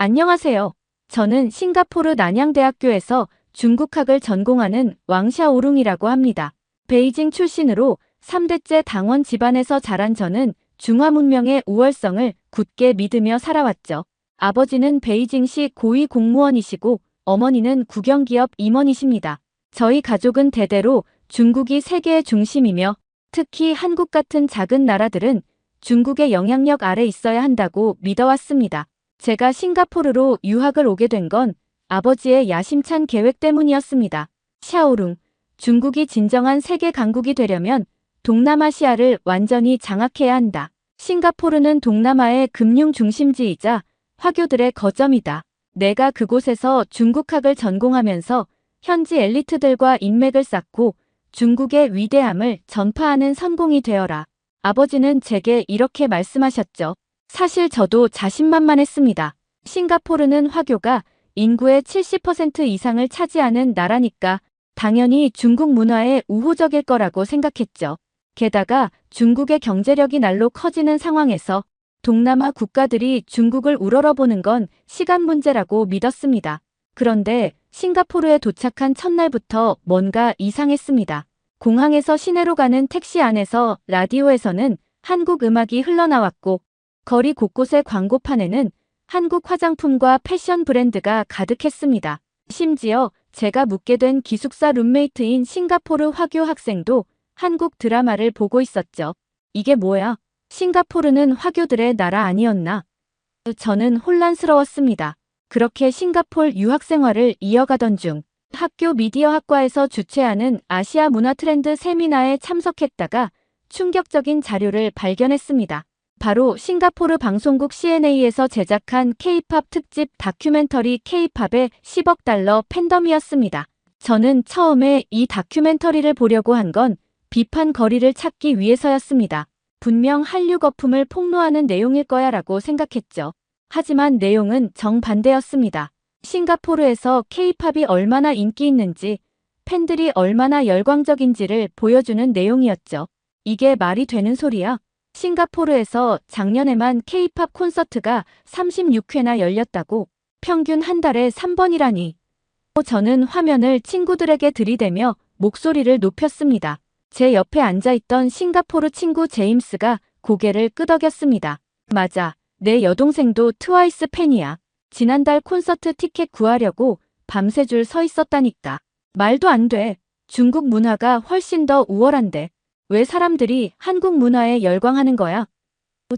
안녕하세요. 저는 싱가포르 난양대학교에서 중국학을 전공하는 왕샤오룽이라고 합니다. 베이징 출신으로 3대째 당원 집안에서 자란 저는 중화 문명의 우월성을 굳게 믿으며 살아왔죠. 아버지는 베이징시 고위 공무원이시고 어머니는 국영기업 임원이십니다. 저희 가족은 대대로 중국이 세계의 중심이며 특히 한국 같은 작은 나라들은 중국의 영향력 아래 있어야 한다고 믿어왔습니다. 제가 싱가포르로 유학을 오게 된 건 아버지의 야심찬 계획 때문이었습니다. 샤오룽, 중국이 진정한 세계 강국이 되려면 동남아시아를 완전히 장악해야 한다. 싱가포르는 동남아의 금융 중심지이자 화교들의 거점이다. 내가 그곳에서 중국학을 전공하면서 현지 엘리트들과 인맥을 쌓고 중국의 위대함을 전파하는 선공이 되어라. 아버지는 제게 이렇게 말씀하셨죠. 사실 저도 자신만만했습니다. 싱가포르는 화교가 인구의 70% 이상을 차지하는 나라니까 당연히 중국 문화에 우호적일 거라고 생각했죠. 게다가 중국의 경제력이 날로 커지는 상황에서 동남아 국가들이 중국을 우러러보는 건 시간 문제라고 믿었습니다. 그런데 싱가포르에 도착한 첫날부터 뭔가 이상했습니다. 공항에서 시내로 가는 택시 안에서 라디오에서는 한국 음악이 흘러나왔고 거리 곳곳의 광고판에는 한국 화장품과 패션 브랜드가 가득했습니다. 심지어 제가 묵게 된 기숙사 룸메이트인 싱가포르 화교 학생도 한국 드라마를 보고 있었죠. 이게 뭐야? 싱가포르는 화교들의 나라 아니었나? 저는 혼란스러웠습니다. 그렇게 싱가포르 유학생활을 이어가던 중 학교 미디어학과에서 주최하는 아시아 문화 트렌드 세미나에 참석했다가 충격적인 자료를 발견했습니다. 바로 싱가포르 방송국 CNA에서 제작한 K-팝 특집 다큐멘터리 K-팝의 10억 달러 팬덤이었습니다. 저는 처음에 이 다큐멘터리를 보려고 한 건 비판 거리를 찾기 위해서였습니다. 분명 한류 거품을 폭로하는 내용일 거야 라고 생각했죠. 하지만 내용은 정반대였습니다. 싱가포르에서 K-팝이 얼마나 인기 있는지, 팬들이 얼마나 열광적인지를 보여주는 내용이었죠. 이게 말이 되는 소리야? 싱가포르에서 작년에만 K-팝 콘서트가 36회나 열렸다고. 평균 한 달에 3번이라니. 저는 화면을 친구들에게 들이대며 목소리를 높였습니다. 제 옆에 앉아있던 싱가포르 친구 제임스가 고개를 끄덕였습니다. 맞아, 내 여동생도 트와이스 팬이야. 지난달 콘서트 티켓 구하려고 밤새 줄 서 있었다니까. 말도 안 돼. 중국 문화가 훨씬 더 우월한데 왜 사람들이 한국 문화에 열광하는 거야?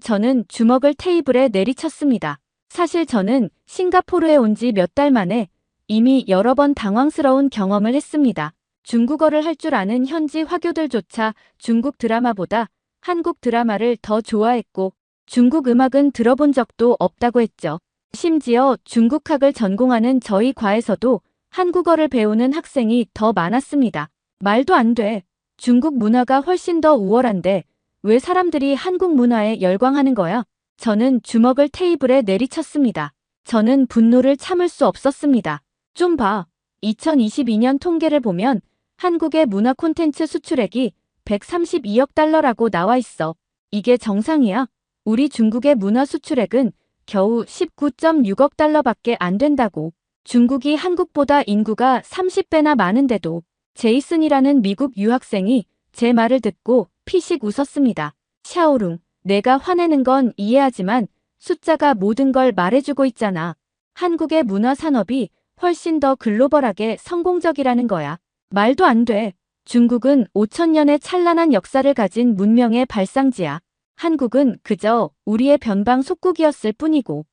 저는 주먹을 테이블에 내리쳤습니다. 사실 저는 싱가포르에 온 지 몇 달 만에 이미 여러 번 당황스러운 경험을 했습니다. 중국어를 할 줄 아는 현지 화교들조차 중국 드라마보다 한국 드라마를 더 좋아했고 중국 음악은 들어본 적도 없다고 했죠. 심지어 중국학을 전공하는 저희 과에서도 한국어를 배우는 학생이 더 많았습니다. 말도 안 돼. 중국 문화가 훨씬 더 우월한데 왜 사람들이 한국 문화에 열광하는 거야? 저는 주먹을 테이블에 내리쳤습니다. 저는 분노를 참을 수 없었습니다. 좀 봐. 2022년 통계를 보면 한국의 문화 콘텐츠 수출액이 132억 달러라고 나와 있어. 이게 정상이야? 우리 중국의 문화 수출액은 겨우 19.6억 달러밖에 안 된다고. 중국이 한국보다 인구가 30배나 많은데도. 제이슨이라는 미국 유학생이 제 말을 듣고 피식 웃었습니다. 샤오룽, 내가 화내는 건 이해하지만 숫자가 모든 걸 말해주고 있잖아. 한국의 문화 산업이 훨씬 더 글로벌하게 성공적이라는 거야. 말도 안 돼. 중국은 5천년의 찬란한 역사를 가진 문명의 발상지야. 한국은 그저 우리의 변방 속국이었을 뿐이고.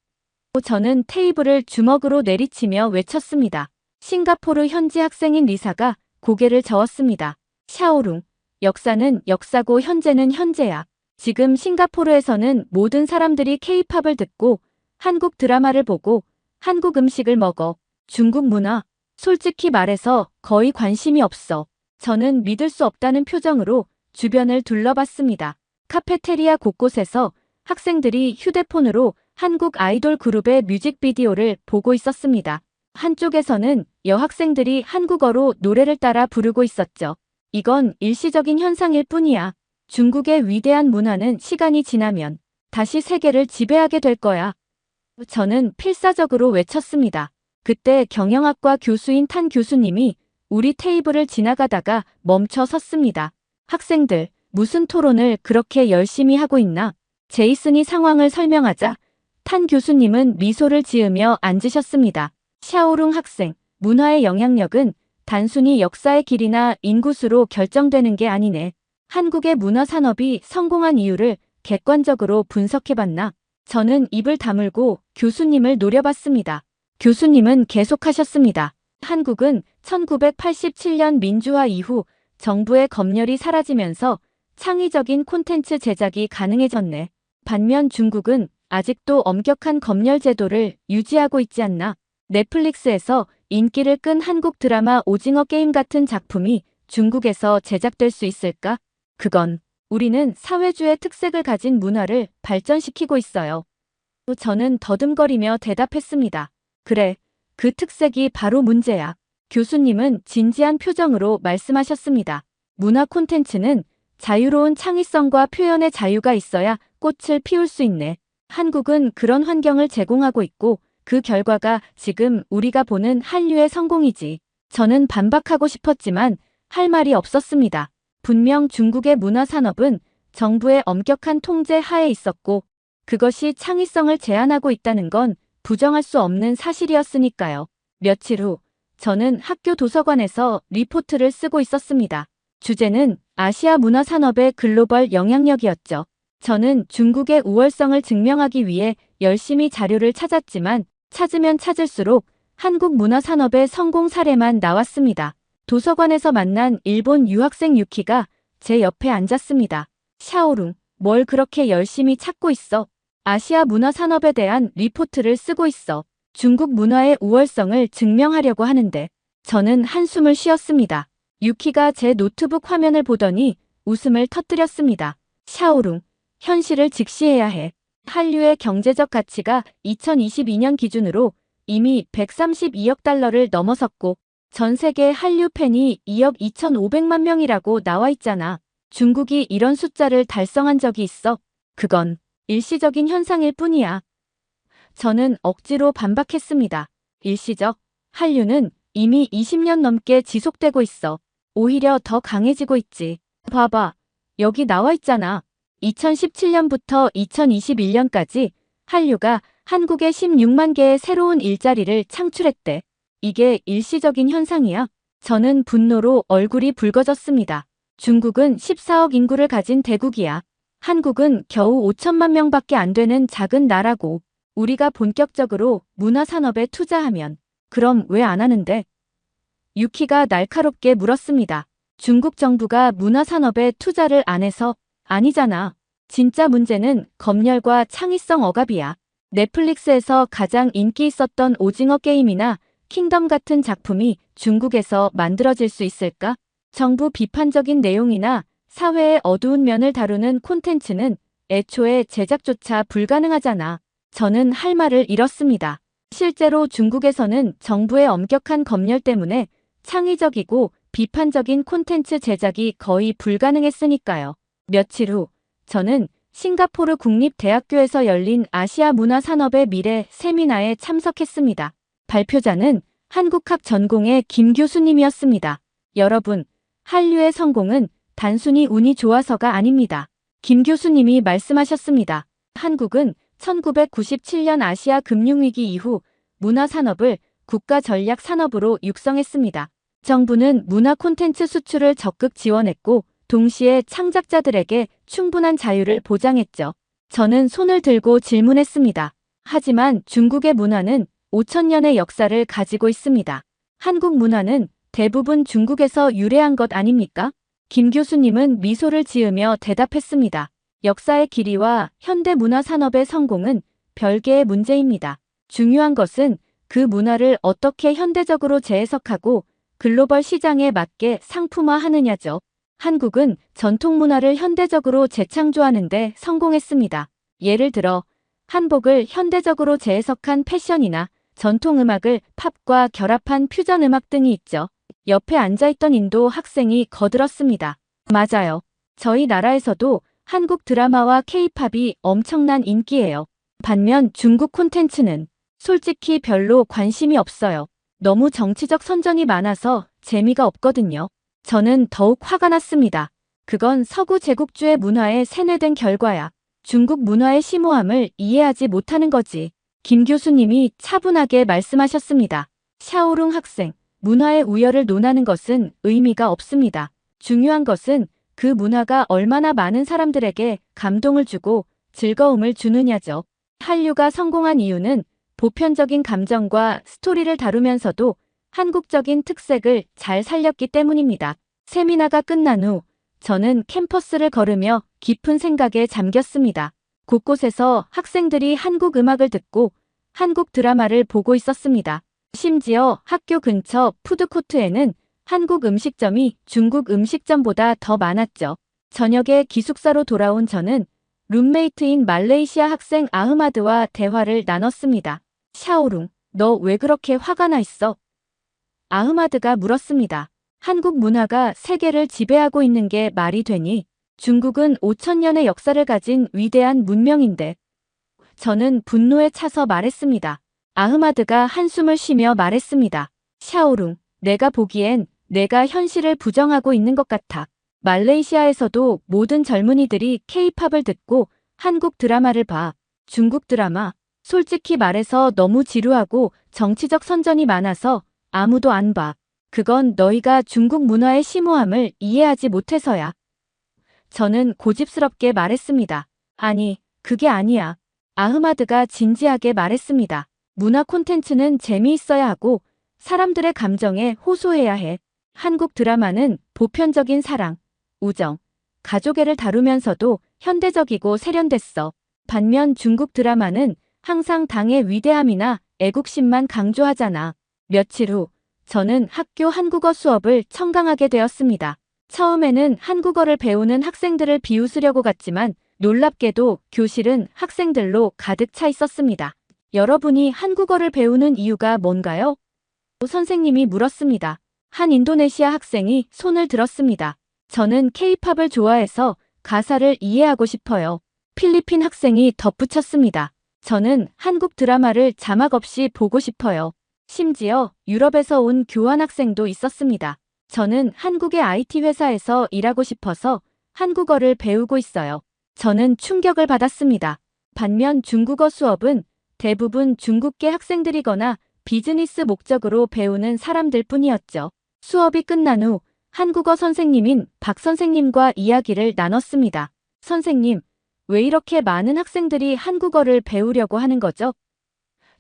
저는 테이블을 주먹으로 내리치며 외쳤습니다. 싱가포르 현지 학생인 리사가 고개를 저었습니다. 샤오룽, 역사는 역사고 현재는 현재야. 지금 싱가포르에서는 모든 사람들이 K-팝을 듣고 한국 드라마를 보고 한국 음식을 먹어. 중국 문화, 솔직히 말해서 거의 관심이 없어. 저는 믿을 수 없다는 표정으로 주변을 둘러봤습니다. 카페테리아 곳곳에서 학생들이 휴대폰으로 한국 아이돌 그룹의 뮤직비디오를 보고 있었습니다. 한쪽에서는 여학생들이 한국어로 노래를 따라 부르고 있었죠. 이건 일시적인 현상일 뿐이야. 중국의 위대한 문화는 시간이 지나면 다시 세계를 지배하게 될 거야. 저는 필사적으로 외쳤습니다. 그때 경영학과 교수인 탄 교수님이 우리 테이블을 지나가다가 멈춰 섰습니다. 학생들, 무슨 토론을 그렇게 열심히 하고 있나? 제이슨이 상황을 설명하자 탄 교수님은 미소를 지으며 앉으셨습니다. 샤오룽 학생, 문화의 영향력은 단순히 역사의 길이나 인구수로 결정되는 게 아니네. 한국의 문화 산업이 성공한 이유를 객관적으로 분석해봤나? 저는 입을 다물고 교수님을 노려봤습니다. 교수님은 계속하셨습니다. 한국은 1987년 민주화 이후 정부의 검열이 사라지면서 창의적인 콘텐츠 제작이 가능해졌네. 반면 중국은 아직도 엄격한 검열 제도를 유지하고 있지 않나? 넷플릭스에서 인기를 끈 한국 드라마 오징어 게임 같은 작품이 중국에서 제작될 수 있을까? 그건 우리는 사회주의 특색을 가진 문화를 발전시키고 있어요. 저는 더듬거리며 대답했습니다. 그래, 그 특색이 바로 문제야. 교수님은 진지한 표정으로 말씀하셨습니다. 문화 콘텐츠는 자유로운 창의성과 표현의 자유가 있어야 꽃을 피울 수 있네. 한국은 그런 환경을 제공하고 있고 그 결과가 지금 우리가 보는 한류의 성공이지. 저는 반박하고 싶었지만 할 말이 없었습니다. 분명 중국의 문화 산업은 정부의 엄격한 통제 하에 있었고 그것이 창의성을 제한하고 있다는 건 부정할 수 없는 사실이었으니까요. 며칠 후 저는 학교 도서관에서 리포트를 쓰고 있었습니다. 주제는 아시아 문화 산업의 글로벌 영향력이었죠. 저는 중국의 우월성을 증명하기 위해 열심히 자료를 찾았지만 찾으면 찾을수록 한국 문화 산업의 성공 사례만 나왔습니다. 도서관에서 만난 일본 유학생 유키가 제 옆에 앉았습니다. 샤오룽, 뭘 그렇게 열심히 찾고 있어? 아시아 문화 산업에 대한 리포트를 쓰고 있어. 중국 문화의 우월성을 증명하려고 하는데. 저는 한숨을 쉬었습니다. 유키가 제 노트북 화면을 보더니 웃음을 터뜨렸습니다. 샤오룽, 현실을 직시해야 해. 한류의 경제적 가치가 2022년 기준으로 이미 132억 달러를 넘어섰고 전 세계 한류 팬이 2억 2,500만 명이라고 나와 있잖아. 중국이 이런 숫자를 달성한 적이 있어? 그건 일시적인 현상일 뿐이야. 저는 억지로 반박했습니다. 일시적? 한류는 이미 20년 넘게 지속되고 있어. 오히려 더 강해지고 있지. 봐봐. 여기 나와 있잖아. 2017년부터 2021년까지 한류가 한국에 16만 개의 새로운 일자리를 창출했대. 이게 일시적인 현상이야? 저는 분노로 얼굴이 붉어졌습니다. 중국은 14억 인구를 가진 대국이야. 한국은 겨우 5천만 명밖에 안 되는 작은 나라고. 우리가 본격적으로 문화 산업에 투자하면 그럼 왜 안 하는데? 유키가 날카롭게 물었습니다. 중국 정부가 문화 산업에 투자를 안 해서 아니잖아. 진짜 문제는 검열과 창의성 억압이야. 넷플릭스에서 가장 인기 있었던 오징어 게임이나 킹덤 같은 작품이 중국에서 만들어질 수 있을까? 정부 비판적인 내용이나 사회의 어두운 면을 다루는 콘텐츠는 애초에 제작조차 불가능하잖아. 저는 할 말을 잃었습니다. 실제로 중국에서는 정부의 엄격한 검열 때문에 창의적이고 비판적인 콘텐츠 제작이 거의 불가능했으니까요. 며칠 후 저는 싱가포르 국립대학교에서 열린 아시아 문화 산업의 미래 세미나에 참석했습니다. 발표자는 한국학 전공의 김 교수님이었습니다. 여러분, 한류의 성공은 단순히 운이 좋아서가 아닙니다. 김 교수님이 말씀하셨습니다. 한국은 1997년 아시아 금융위기 이후 문화 산업을 국가 전략 산업으로 육성했습니다. 정부는 문화 콘텐츠 수출을 적극 지원했고 동시에 창작자들에게 충분한 자유를 보장했죠. 저는 손을 들고 질문했습니다. 하지만 중국의 문화는 5천년의 역사를 가지고 있습니다. 한국 문화는 대부분 중국에서 유래한 것 아닙니까? 김 교수님은 미소를 지으며 대답했습니다. 역사의 길이와 현대 문화 산업의 성공은 별개의 문제입니다. 중요한 것은 그 문화를 어떻게 현대적으로 재해석하고 글로벌 시장에 맞게 상품화하느냐죠. 한국은 전통 문화를 현대적으로 재창조하는 데 성공했습니다. 예를 들어 한복을 현대적으로 재해석한 패션이나 전통 음악을 팝과 결합한 퓨전 음악 등이 있죠. 옆에 앉아있던 인도 학생이 거들었습니다. 맞아요. 저희 나라에서도 한국 드라마와 케이팝이 엄청난 인기예요. 반면 중국 콘텐츠는 솔직히 별로 관심이 없어요. 너무 정치적 선전이 많아서 재미가 없거든요. 저는 더욱 화가 났습니다. 그건 서구 제국주의 문화에 세뇌된 결과야. 중국 문화의 심오함을 이해하지 못하는 거지. 김 교수님이 차분하게 말씀하셨습니다. 샤오룽 학생, 문화의 우열을 논하는 것은 의미가 없습니다. 중요한 것은 그 문화가 얼마나 많은 사람들에게 감동을 주고 즐거움을 주느냐죠. 한류가 성공한 이유는 보편적인 감정과 스토리를 다루면서도 한국적인 특색을 잘 살렸기 때문입니다. 세미나가 끝난 후 저는 캠퍼스를 걸으며 깊은 생각에 잠겼습니다. 곳곳에서 학생들이 한국 음악을 듣고 한국 드라마를 보고 있었습니다. 심지어 학교 근처 푸드코트에는 한국 음식점이 중국 음식점보다 더 많았죠. 저녁에 기숙사로 돌아온 저는 룸메이트인 말레이시아 학생 아흐마드와 대화를 나눴습니다. 샤오룽, 너 왜 그렇게 화가 나 있어? 아흐마드가 물었습니다. 한국 문화가 세계를 지배하고 있는 게 말이 되니? 중국은 5천년의 역사를 가진 위대한 문명인데. 저는 분노에 차서 말했습니다. 아흐마드가 한숨을 쉬며 말했습니다. 샤오룽, 내가 보기엔 내가 현실을 부정하고 있는 것 같아. 말레이시아에서도 모든 젊은이들이 K-팝을 듣고 한국 드라마를 봐. 중국 드라마. 솔직히 말해서 너무 지루하고 정치적 선전이 많아서 아무도 안 봐. 그건 너희가 중국 문화의 심오함을 이해하지 못해서야. 저는 고집스럽게 말했습니다. 아니, 그게 아니야. 아흐마드가 진지하게 말했습니다. 문화 콘텐츠는 재미있어야 하고 사람들의 감정에 호소해야 해. 한국 드라마는 보편적인 사랑, 우정, 가족애를 다루면서도 현대적이고 세련됐어. 반면 중국 드라마는 항상 당의 위대함이나 애국심만 강조하잖아. 며칠 후 저는 학교 한국어 수업을 청강하게 되었습니다. 처음에는 한국어를 배우는 학생들을 비웃으려고 갔지만 놀랍게도 교실은 학생들로 가득 차 있었습니다. 여러분이 한국어를 배우는 이유가 뭔가요? 선생님이 물었습니다. 한 인도네시아 학생이 손을 들었습니다. 저는 K-팝을 좋아해서 가사를 이해하고 싶어요. 필리핀 학생이 덧붙였습니다. 저는 한국 드라마를 자막 없이 보고 싶어요. 심지어 유럽에서 온 교환학생도 있었습니다. 저는 한국의 IT 회사에서 일하고 싶어서 한국어를 배우고 있어요. 저는 충격을 받았습니다. 반면 중국어 수업은 대부분 중국계 학생들이거나 비즈니스 목적으로 배우는 사람들 뿐이었죠. 수업이 끝난 후 한국어 선생님인 박 선생님과 이야기를 나눴습니다. 선생님, 왜 이렇게 많은 학생들이 한국어를 배우려고 하는 거죠?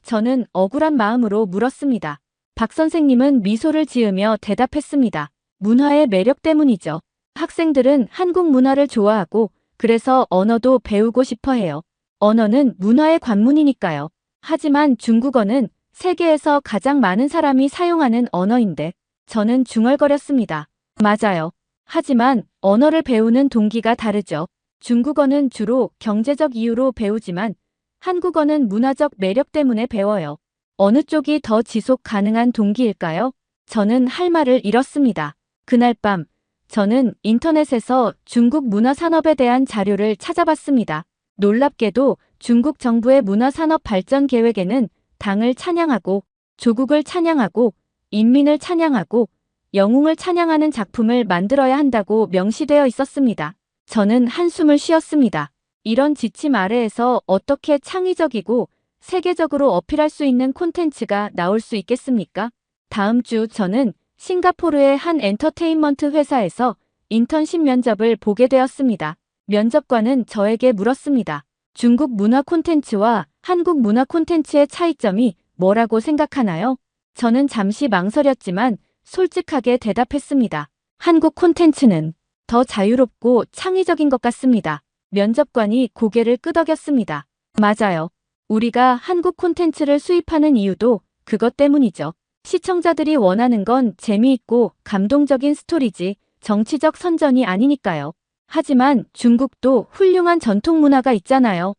저는 억울한 마음으로 물었습니다. 박 선생님은 미소를 지으며 대답했습니다. 문화의 매력 때문이죠. 학생들은 한국 문화를 좋아하고 그래서 언어도 배우고 싶어 해요. 언어는 문화의 관문이니까요. 하지만 중국어는 세계에서 가장 많은 사람이 사용하는 언어인데 저는 중얼거렸습니다. 맞아요. 하지만 언어를 배우는 동기가 다르죠. 중국어는 주로 경제적 이유로 배우지만 한국어는 문화적 매력 때문에 배워요. 어느 쪽이 더 지속 가능한 동기일까요? 저는 할 말을 잃었습니다. 그날 밤 저는 인터넷에서 중국 문화 산업에 대한 자료를 찾아봤습니다. 놀랍게도 중국 정부의 문화 산업 발전 계획에는 당을 찬양하고 조국을 찬양하고 인민을 찬양하고 영웅을 찬양하는 작품을 만들어야 한다고 명시되어 있었습니다. 저는 한숨을 쉬었습니다. 이런 지침 아래에서 어떻게 창의적이고 세계적으로 어필할 수 있는 콘텐츠가 나올 수 있겠습니까? 다음 주 저는 싱가포르의 한 엔터테인먼트 회사에서 인턴십 면접을 보게 되었습니다. 면접관은 저에게 물었습니다. 중국 문화 콘텐츠와 한국 문화 콘텐츠의 차이점이 뭐라고 생각하나요? 저는 잠시 망설였지만 솔직하게 대답했습니다. 한국 콘텐츠는 더 자유롭고 창의적인 것 같습니다. 면접관이 고개를 끄덕였습니다. 맞아요. 우리가 한국 콘텐츠를 수입하는 이유도 그것 때문이죠. 시청자들이 원하는 건 재미있고 감동적인 스토리지 정치적 선전이 아니니까요. 하지만 중국도 훌륭한 전통 문화가 있잖아요.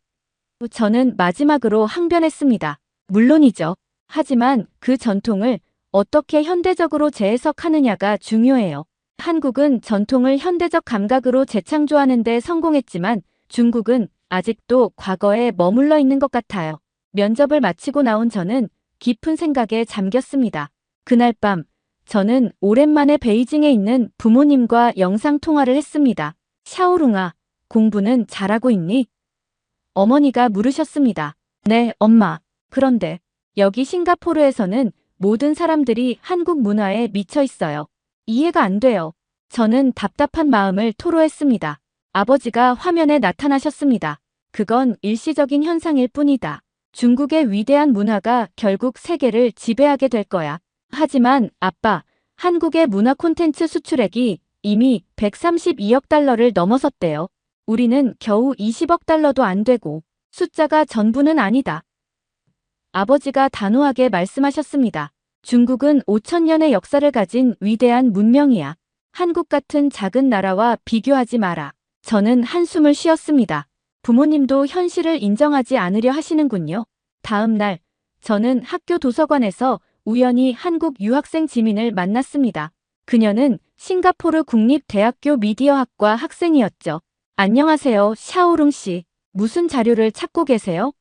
저는 마지막으로 항변했습니다. 물론이죠. 하지만 그 전통을 어떻게 현대적으로 재해석하느냐가 중요해요. 한국은 전통을 현대적 감각으로 재창조하는 데 성공했지만 중국은 아직도 과거에 머물러 있는 것 같아요. 면접을 마치고 나온 저는 깊은 생각에 잠겼습니다. 그날 밤, 저는 오랜만에 베이징에 있는 부모님과 영상 통화를 했습니다. 샤오룽아, 공부는 잘하고 있니? 어머니가 물으셨습니다. 네, 엄마. 그런데 여기 싱가포르에서는 모든 사람들이 한국 문화에 미쳐 있어요. 이해가 안 돼요. 저는 답답한 마음을 토로했습니다. 아버지가 화면에 나타나셨습니다. 그건 일시적인 현상일 뿐이다. 중국의 위대한 문화가 결국 세계를 지배하게 될 거야. 하지만 아빠, 한국의 문화 콘텐츠 수출액이 이미 132억 달러를 넘어섰대요. 우리는 겨우 20억 달러도 안 되고 숫자가 전부는 아니다. 아버지가 단호하게 말씀하셨습니다. 중국은 5천년의 역사를 가진 위대한 문명이야. 한국 같은 작은 나라와 비교하지 마라. 저는 한숨을 쉬었습니다. 부모님도 현실을 인정하지 않으려 하시는군요. 다음 날, 저는 학교 도서관에서 우연히 한국 유학생 지민을 만났습니다. 그녀는 싱가포르 국립대학교 미디어학과 학생이었죠. 안녕하세요, 샤오룽 씨. 무슨 자료를 찾고 계세요?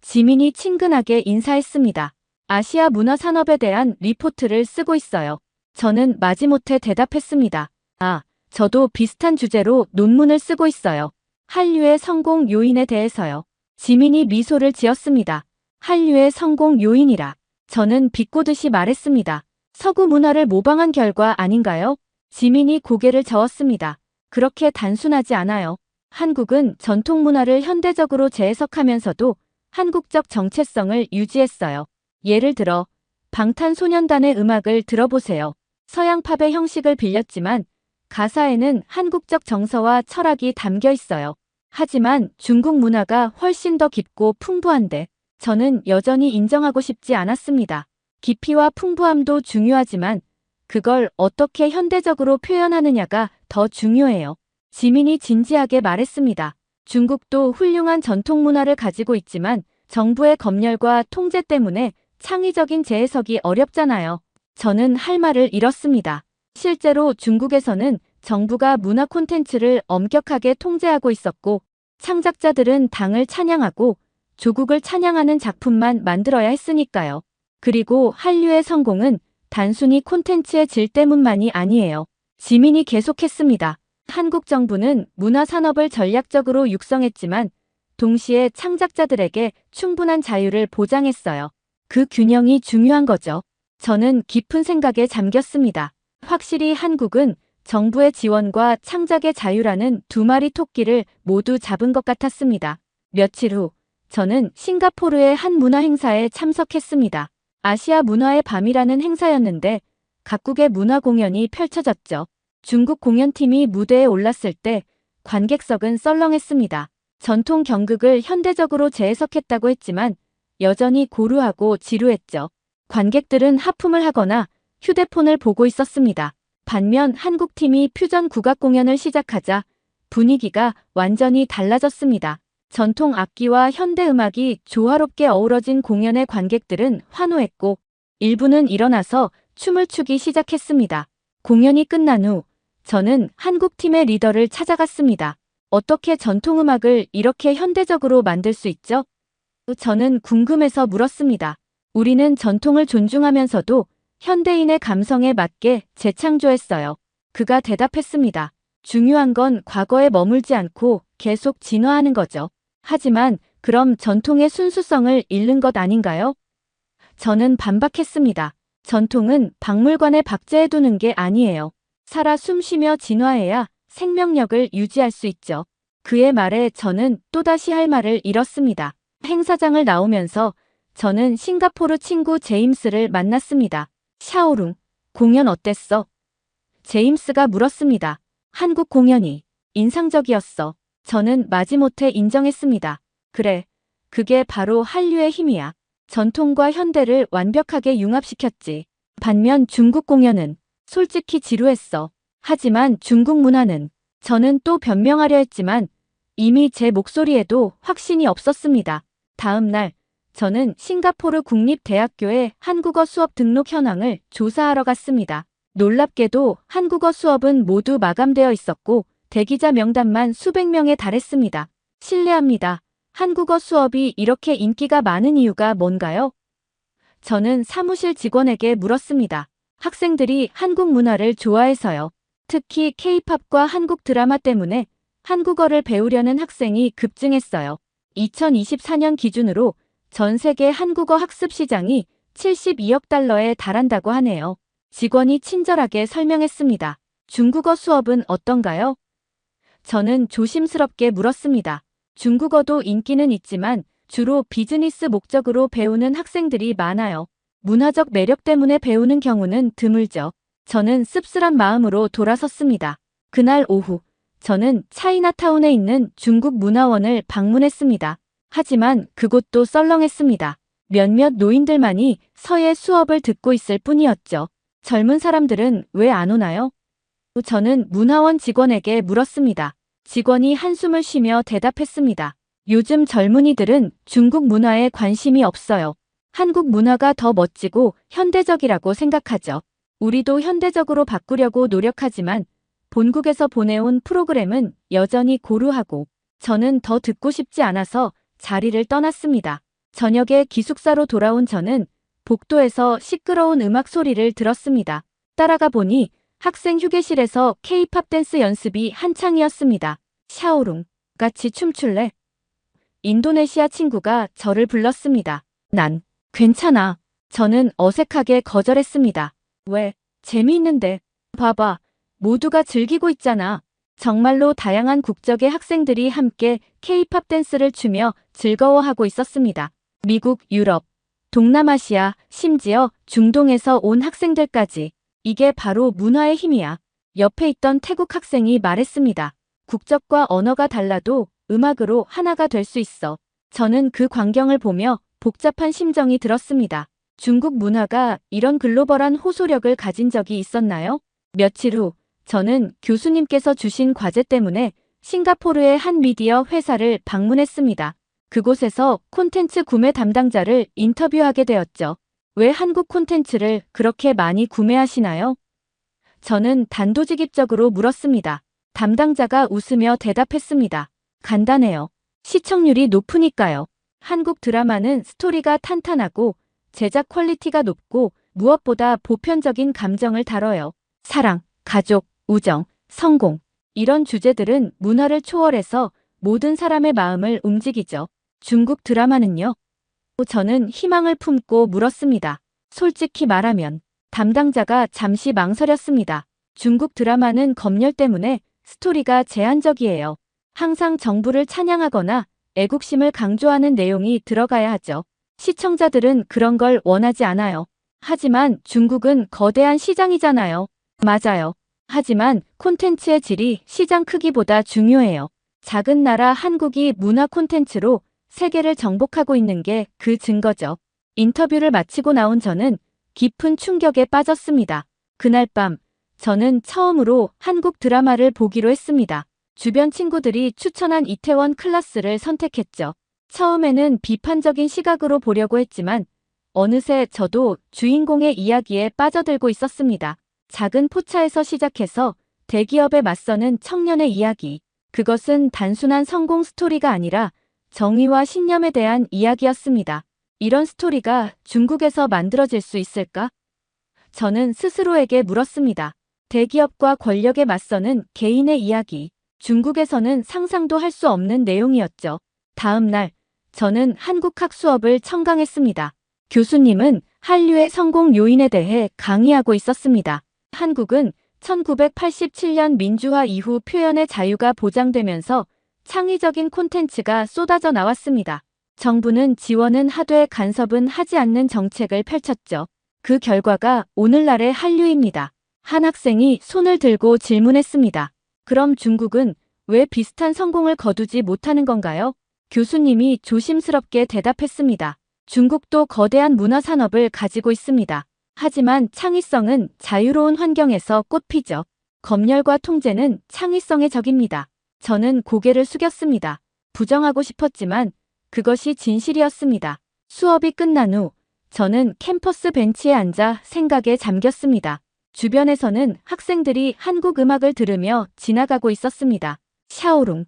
지민이 친근하게 인사했습니다. 아시아 문화 산업에 대한 리포트를 쓰고 있어요. 저는 마지못해 대답했습니다. 아, 저도 비슷한 주제로 논문을 쓰고 있어요. 한류의 성공 요인에 대해서요. 지민이 미소를 지었습니다. 한류의 성공 요인이라. 저는 비꼬듯이 말했습니다. 서구 문화를 모방한 결과 아닌가요? 지민이 고개를 저었습니다. 그렇게 단순하지 않아요. 한국은 전통 문화를 현대적으로 재해석하면서도 한국적 정체성을 유지했어요. 예를 들어 방탄소년단의 음악을 들어보세요. 서양 팝의 형식을 빌렸지만 가사에는 한국적 정서와 철학이 담겨 있어요. 하지만 중국 문화가 훨씬 더 깊고 풍부한데 저는 여전히 인정하고 싶지 않았습니다. 깊이와 풍부함도 중요하지만 그걸 어떻게 현대적으로 표현하느냐가 더 중요해요. 지민이 진지하게 말했습니다. 중국도 훌륭한 전통 문화를 가지고 있지만 정부의 검열과 통제 때문에 창의적인 재해석이 어렵잖아요. 저는 할 말을 잃었습니다. 실제로 중국에서는 정부가 문화 콘텐츠를 엄격하게 통제하고 있었고 창작자들은 당을 찬양하고 조국을 찬양하는 작품만 만들어야 했으니까요. 그리고 한류의 성공은 단순히 콘텐츠의 질 때문만이 아니에요. 지민이 계속했습니다. 한국 정부는 문화 산업을 전략적으로 육성했지만 동시에 창작자들에게 충분한 자유를 보장했어요. 그 균형이 중요한 거죠. 저는 깊은 생각에 잠겼습니다. 확실히 한국은 정부의 지원과 창작의 자유라는 두 마리 토끼를 모두 잡은 것 같았습니다. 며칠 후, 저는 싱가포르의 한 문화 행사에 참석했습니다. 아시아 문화의 밤이라는 행사였는데 각국의 문화 공연이 펼쳐졌죠. 중국 공연팀이 무대에 올랐을 때 관객석은 썰렁했습니다. 전통 경극을 현대적으로 재해석했다고 했지만 여전히 고루하고 지루했죠. 관객들은 하품을 하거나 휴대폰을 보고 있었습니다. 반면 한국팀이 퓨전 국악 공연을 시작하자 분위기가 완전히 달라졌습니다. 전통 악기와 현대 음악이 조화롭게 어우러진 공연에 관객들은 환호했고 일부는 일어나서 춤을 추기 시작했습니다. 공연이 끝난 후 저는 한국팀의 리더를 찾아갔습니다. 어떻게 전통음악을 이렇게 현대적으로 만들 수 있죠? 저는 궁금해서 물었습니다. 우리는 전통을 존중하면서도 현대인의 감성에 맞게 재창조했어요. 그가 대답했습니다. 중요한 건 과거에 머물지 않고 계속 진화하는 거죠. 하지만 그럼 전통의 순수성을 잃는 것 아닌가요? 저는 반박했습니다. 전통은 박물관에 박제해두는 게 아니에요. 살아 숨쉬며 진화해야 생명력을 유지할 수 있죠. 그의 말에 저는 또다시 할 말을 잃었습니다. 행사장을 나오면서 저는 싱가포르 친구 제임스를 만났습니다. 샤오룽, 공연 어땠어? 제임스가 물었습니다. 한국 공연이 인상적이었어. 저는 마지못해 인정했습니다. 그래, 그게 바로 한류의 힘이야. 전통과 현대를 완벽하게 융합시켰지. 반면 중국 공연은 솔직히 지루했어. 하지만 중국 문화는 저는 또 변명하려 했지만 이미 제 목소리에도 확신이 없었습니다. 다음 날 저는 싱가포르 국립대학교의 한국어 수업 등록 현황을 조사하러 갔습니다. 놀랍게도 한국어 수업은 모두 마감되어 있었고 대기자 명단만 수백 명에 달했습니다. 실례합니다. 한국어 수업이 이렇게 인기가 많은 이유가 뭔가요? 저는 사무실 직원에게 물었습니다. 학생들이 한국 문화를 좋아해서요. 특히 K-팝과 한국 드라마 때문에 한국어를 배우려는 학생이 급증했어요. 2024년 기준으로 전 세계 한국어 학습 시장이 72억 달러에 달한다고 하네요. 직원이 친절하게 설명했습니다. 중국어 수업은 어떤가요? 저는 조심스럽게 물었습니다. 중국어도 인기는 있지만 주로 비즈니스 목적으로 배우는 학생들이 많아요. 문화적 매력 때문에 배우는 경우는 드물죠. 저는 씁쓸한 마음으로 돌아섰습니다. 그날 오후, 저는 차이나타운에 있는 중국 문화원을 방문했습니다. 하지만 그곳도 썰렁했습니다. 몇몇 노인들만이 서예 수업을 듣고 있을 뿐이었죠. 젊은 사람들은 왜 안 오나요? 저는 문화원 직원에게 물었습니다. 직원이 한숨을 쉬며 대답했습니다. 요즘 젊은이들은 중국 문화에 관심이 없어요. 한국 문화가 더 멋지고 현대적이라고 생각하죠. 우리도 현대적으로 바꾸려고 노력하지만 본국에서 보내온 프로그램은 여전히 고루하고 저는 더 듣고 싶지 않아서 자리를 떠났습니다. 저녁에 기숙사로 돌아온 저는 복도에서 시끄러운 음악 소리를 들었습니다. 따라가 보니 학생 휴게실에서 K-팝 댄스 연습이 한창이었습니다. 샤오룽, 같이 춤출래? 인도네시아 친구가 저를 불렀습니다. 난 괜찮아. 저는 어색하게 거절했습니다. 왜? 재미있는데. 봐봐. 모두가 즐기고 있잖아. 정말로 다양한 국적의 학생들이 함께 K-팝 댄스를 추며 즐거워하고 있었습니다. 미국, 유럽, 동남아시아, 심지어 중동에서 온 학생들까지. 이게 바로 문화의 힘이야. 옆에 있던 태국 학생이 말했습니다. 국적과 언어가 달라도 음악으로 하나가 될 수 있어. 저는 그 광경을 보며 복잡한 심정이 들었습니다. 중국 문화가 이런 글로벌한 호소력을 가진 적이 있었나요? 며칠 후, 저는 교수님께서 주신 과제 때문에 싱가포르의 한 미디어 회사를 방문했습니다. 그곳에서 콘텐츠 구매 담당자를 인터뷰하게 되었죠. 왜 한국 콘텐츠를 그렇게 많이 구매하시나요? 저는 단도직입적으로 물었습니다. 담당자가 웃으며 대답했습니다. 간단해요. 시청률이 높으니까요. 한국 드라마는 스토리가 탄탄하고 제작 퀄리티가 높고 무엇보다 보편적인 감정을 다뤄요. 사랑, 가족, 우정, 성공. 이런 주제들은 문화를 초월해서 모든 사람의 마음을 움직이죠. 중국 드라마는요? 저는 희망을 품고 물었습니다. 솔직히 말하면 담당자가 잠시 망설였습니다. 중국 드라마는 검열 때문에 스토리가 제한적이에요. 항상 정부를 찬양하거나 애국심을 강조하는 내용이 들어가야 하죠. 시청자들은 그런 걸 원하지 않아요. 하지만 중국은 거대한 시장이잖아요. 맞아요. 하지만 콘텐츠의 질이 시장 크기보다 중요해요. 작은 나라 한국이 문화 콘텐츠로 세계를 정복하고 있는 게 그 증거죠. 인터뷰를 마치고 나온 저는 깊은 충격에 빠졌습니다. 그날 밤, 저는 처음으로 한국 드라마를 보기로 했습니다. 주변 친구들이 추천한 이태원 클라스를 선택했죠. 처음에는 비판적인 시각으로 보려고 했지만 어느새 저도 주인공의 이야기에 빠져들고 있었습니다. 작은 포차에서 시작해서 대기업에 맞서는 청년의 이야기. 그것은 단순한 성공 스토리가 아니라 정의와 신념에 대한 이야기였습니다. 이런 스토리가 중국에서 만들어질 수 있을까? 저는 스스로에게 물었습니다. 대기업과 권력에 맞서는 개인의 이야기. 중국에서는 상상도 할 수 없는 내용이었죠. 다음 날, 저는 한국학 수업을 청강했습니다. 교수님은 한류의 성공 요인에 대해 강의하고 있었습니다. 한국은 1987년 민주화 이후 표현의 자유가 보장되면서 창의적인 콘텐츠가 쏟아져 나왔습니다. 정부는 지원은 하되 간섭은 하지 않는 정책을 펼쳤죠. 그 결과가 오늘날의 한류입니다. 한 학생이 손을 들고 질문했습니다. 그럼 중국은 왜 비슷한 성공을 거두지 못하는 건가요? 교수님이 조심스럽게 대답했습니다. 중국도 거대한 문화 산업을 가지고 있습니다. 하지만 창의성은 자유로운 환경에서 꽃피죠. 검열과 통제는 창의성의 적입니다. 저는 고개를 숙였습니다. 부정하고 싶었지만 그것이 진실이었습니다. 수업이 끝난 후 저는 캠퍼스 벤치에 앉아 생각에 잠겼습니다. 주변에서는 학생들이 한국 음악을 들으며 지나가고 있었습니다. 샤오룽.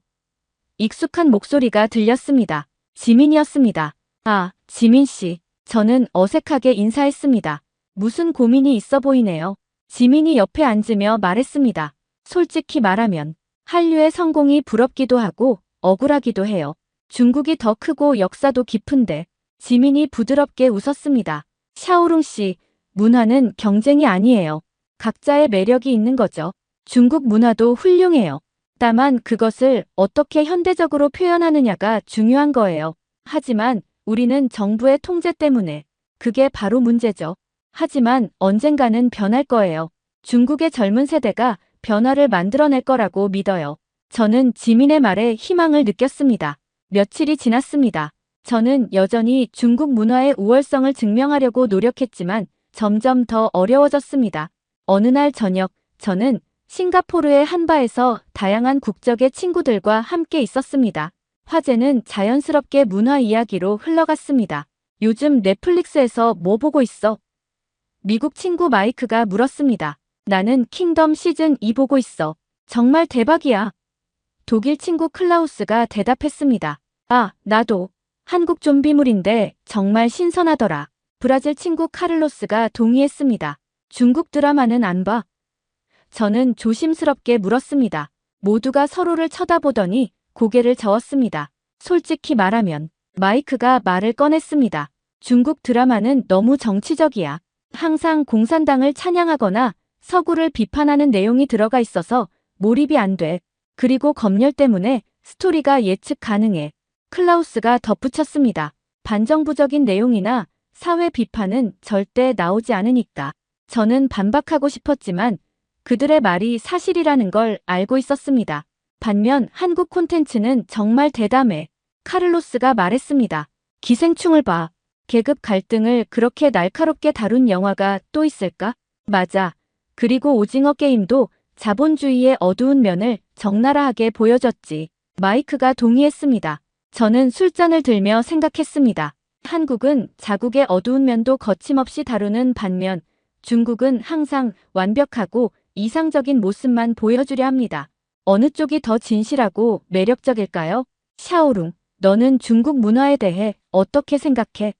익숙한 목소리가 들렸습니다. 지민이었습니다. 아, 지민 씨. 저는 어색하게 인사했습니다. 무슨 고민이 있어 보이네요. 지민이 옆에 앉으며 말했습니다. 솔직히 말하면 한류의 성공이 부럽기도 하고 억울하기도 해요. 중국이 더 크고 역사도 깊은데. 지민이 부드럽게 웃었습니다. 샤오룽 씨, 문화는 경쟁이 아니에요. 각자의 매력이 있는 거죠. 중국 문화도 훌륭해요. 다만 그것을 어떻게 현대적으로 표현하느냐가 중요한 거예요. 하지만 우리는 정부의 통제 때문에 그게 바로 문제죠. 하지만 언젠가는 변할 거예요. 중국의 젊은 세대가 변화를 만들어낼 거라고 믿어요. 저는 지민의 말에 희망을 느꼈습니다. 며칠이 지났습니다. 저는 여전히 중국 문화의 우월성을 증명하려고 노력했지만 점점 더 어려워졌습니다. 어느 날 저녁, 저는 싱가포르의 한 바에서 다양한 국적의 친구들과 함께 있었습니다. 화제는 자연스럽게 문화 이야기로 흘러갔습니다. 요즘 넷플릭스에서 뭐 보고 있어? 미국 친구 마이크가 물었습니다. 나는 킹덤 시즌 2 보고 있어. 정말 대박이야. 독일 친구 클라우스가 대답했습니다. 아, 나도. 한국 좀비물인데 정말 신선하더라. 브라질 친구 카를로스가 동의했습니다. 중국 드라마는 안 봐? 저는 조심스럽게 물었습니다. 모두가 서로를 쳐다보더니 고개를 저었습니다. 솔직히 말하면 마이크가 말을 꺼냈습니다. 중국 드라마는 너무 정치적이야. 항상 공산당을 찬양하거나 서구를 비판하는 내용이 들어가 있어서 몰입이 안 돼. 그리고 검열 때문에 스토리가 예측 가능해. 클라우스가 덧붙였습니다. 반정부적인 내용이나 사회 비판은 절대 나오지 않으니까. 저는 반박하고 싶었지만 그들의 말이 사실이라는 걸 알고 있었습니다. 반면 한국 콘텐츠는 정말 대담해. 카를로스가 말했습니다. 기생충을 봐. 계급 갈등을 그렇게 날카롭게 다룬 영화가 또 있을까? 맞아. 그리고 오징어 게임도 자본주의의 어두운 면을 적나라하게 보여줬지. 마이크가 동의했습니다. 저는 술잔을 들며 생각했습니다. 한국은 자국의 어두운 면도 거침없이 다루는 반면 중국은 항상 완벽하고 이상적인 모습만 보여주려 합니다. 어느 쪽이 더 진실하고 매력적일까요? 샤오룽, 너는 중국 문화에 대해 어떻게 생각해?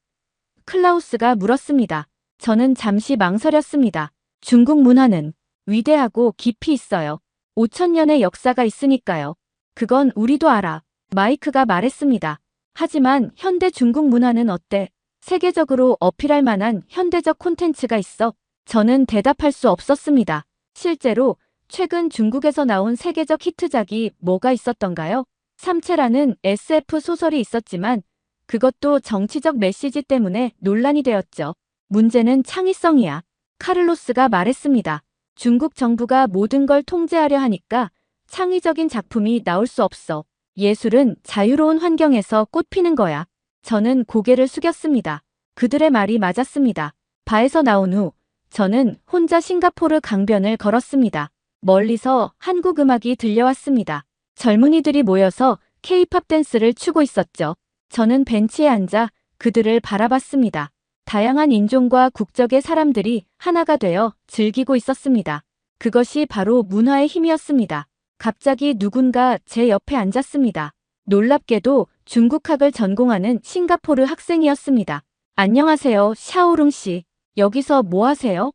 클라우스가 물었습니다. 저는 잠시 망설였습니다. 중국 문화는 위대하고 깊이 있어요. 5,000년의 역사가 있으니까요. 그건 우리도 알아. 마이크가 말했습니다. 하지만 현대 중국 문화는 어때? 세계적으로 어필할 만한 현대적 콘텐츠가 있어? 저는 대답할 수 없었습니다. 실제로 최근 중국에서 나온 세계적 히트작이 뭐가 있었던가요? 삼체라는 SF 소설이 있었지만 그것도 정치적 메시지 때문에 논란이 되었죠. 문제는 창의성이야. 카를로스가 말했습니다. 중국 정부가 모든 걸 통제하려 하니까 창의적인 작품이 나올 수 없어. 예술은 자유로운 환경에서 꽃피는 거야. 저는 고개를 숙였습니다. 그들의 말이 맞았습니다. 바에서 나온 후 저는 혼자 싱가포르 강변을 걸었습니다. 멀리서 한국 음악이 들려왔습니다. 젊은이들이 모여서 K-팝 댄스를 추고 있었죠. 저는 벤치에 앉아 그들을 바라봤습니다. 다양한 인종과 국적의 사람들이 하나가 되어 즐기고 있었습니다. 그것이 바로 문화의 힘이었습니다. 갑자기 누군가 제 옆에 앉았습니다. 놀랍게도 중국학을 전공하는 싱가포르 학생이었습니다. 안녕하세요, 샤오룽 씨. 여기서 뭐 하세요?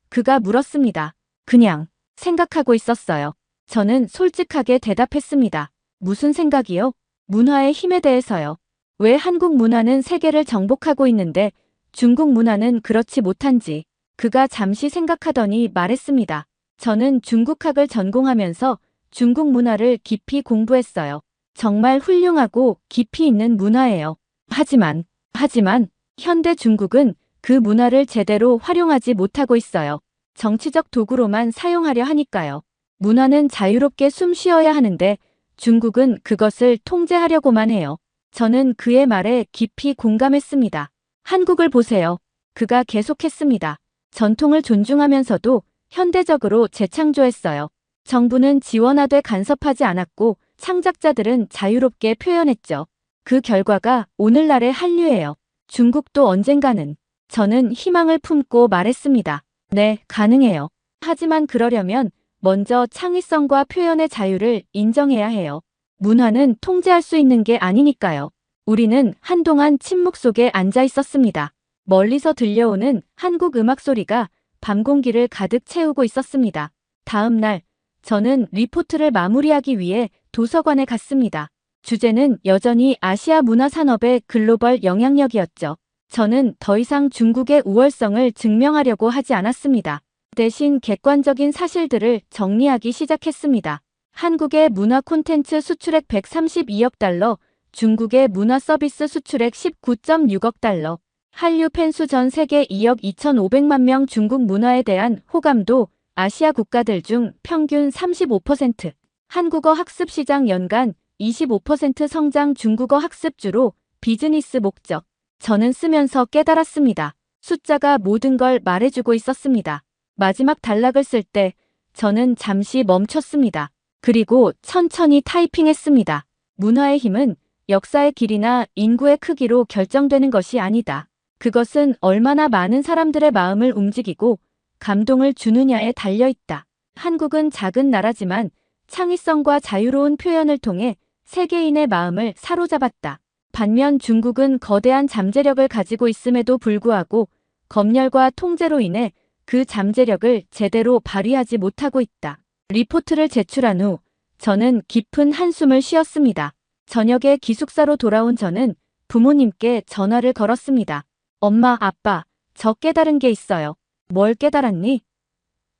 그가 물었습니다. 그냥 생각하고 있었어요. 저는 솔직하게 대답했습니다. 무슨 생각이요? 문화의 힘에 대해서요. 왜 한국 문화는 세계를 정복하고 있는데 중국 문화는 그렇지 못한지. 그가 잠시 생각하더니 말했습니다. 저는 중국학을 전공하면서 중국 문화를 깊이 공부했어요. 정말 훌륭하고 깊이 있는 문화예요. 하지만 현대 중국은 그 문화를 제대로 활용하지 못하고 있어요. 정치적 도구로만 사용하려 하니까요. 문화는 자유롭게 숨 쉬어야 하는데 중국은 그것을 통제하려고만 해요. 저는 그의 말에 깊이 공감했습니다. 한국을 보세요. 그가 계속했습니다. 전통을 존중하면서도 현대적으로 재창조했어요. 정부는 지원하되 간섭하지 않았고 창작자들은 자유롭게 표현했죠. 그 결과가 오늘날의 한류예요. 중국도 언젠가는. 저는 희망을 품고 말했습니다. 네, 가능해요. 하지만 그러려면 먼저 창의성과 표현의 자유를 인정해야 해요. 문화는 통제할 수 있는 게 아니니까요. 우리는 한동안 침묵 속에 앉아 있었습니다. 멀리서 들려오는 한국 음악 소리가 밤 공기를 가득 채우고 있었습니다. 다음 날, 저는 리포트를 마무리하기 위해 도서관에 갔습니다. 주제는 여전히 아시아 문화 산업의 글로벌 영향력이었죠. 저는 더 이상 중국의 우월성을 증명하려고 하지 않았습니다. 대신 객관적인 사실들을 정리하기 시작했습니다. 한국의 문화 콘텐츠 수출액 132억 달러, 중국의 문화 서비스 수출액 19.6억 달러, 한류 팬수 전 세계 2억 2,500만 명 중국 문화에 대한 호감도 아시아 국가들 중 평균 35%, 한국어 학습 시장 연간 25% 성장 중국어 학습주로 비즈니스 목적. 저는 쓰면서 깨달았습니다. 숫자가 모든 걸 말해주고 있었습니다. 마지막 단락을 쓸 때 저는 잠시 멈췄습니다. 그리고 천천히 타이핑했습니다. 문화의 힘은 역사의 길이나 인구의 크기로 결정되는 것이 아니다. 그것은 얼마나 많은 사람들의 마음을 움직이고 감동을 주느냐에 달려있다. 한국은 작은 나라지만 창의성과 자유로운 표현을 통해 세계인의 마음을 사로잡았다. 반면 중국은 거대한 잠재력을 가지고 있음에도 불구하고 검열과 통제로 인해 그 잠재력을 제대로 발휘하지 못하고 있다. 리포트를 제출한 후 저는 깊은 한숨을 쉬었습니다. 저녁에 기숙사로 돌아온 저는 부모님께 전화를 걸었습니다. 엄마, 아빠, 저 깨달은 게 있어요. 뭘 깨달았니?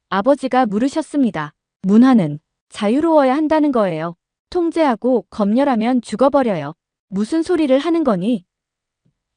아버지가 물으셨습니다. 문화는 자유로워야 한다는 거예요. 통제하고 검열하면 죽어버려요. 무슨 소리를 하는 거니?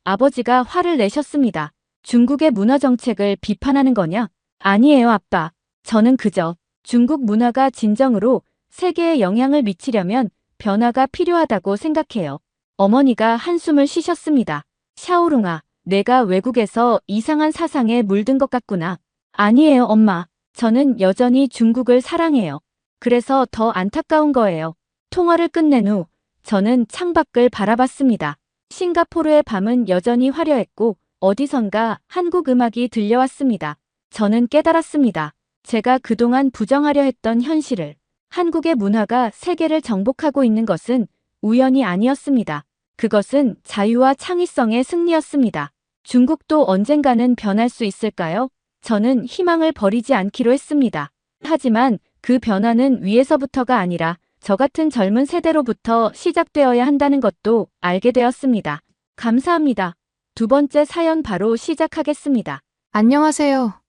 아버지가 화를 내셨습니다. 중국의 문화 정책을 비판하는 거냐? 아니에요, 아빠. 저는 그저 중국 문화가 진정으로 세계에 영향을 미치려면 변화가 필요하다고 생각해요. 어머니가 한숨을 쉬셨습니다. 샤오룽아, 내가 외국에서 이상한 사상에 물든 것 같구나. 아니에요, 엄마. 저는 여전히 중국을 사랑해요. 그래서 더 안타까운 거예요. 통화를 끝낸 후 저는 창밖을 바라봤습니다. 싱가포르의 밤은 여전히 화려했고 어디선가 한국 음악이 들려왔습니다. 저는 깨달았습니다. 제가 그동안 부정하려 했던 현실을. 한국의 문화가 세계를 정복하고 있는 것은 우연이 아니었습니다. 그것은 자유와 창의성의 승리였습니다. 중국도 언젠가는 변할 수 있을까요? 저는 희망을 버리지 않기로 했습니다. 하지만 그 변화는 위에서부터가 아니라 저 같은 젊은 세대로부터 시작되어야 한다는 것도 알게 되었습니다. 감사합니다. 두 번째 사연 바로 시작하겠습니다. 안녕하세요.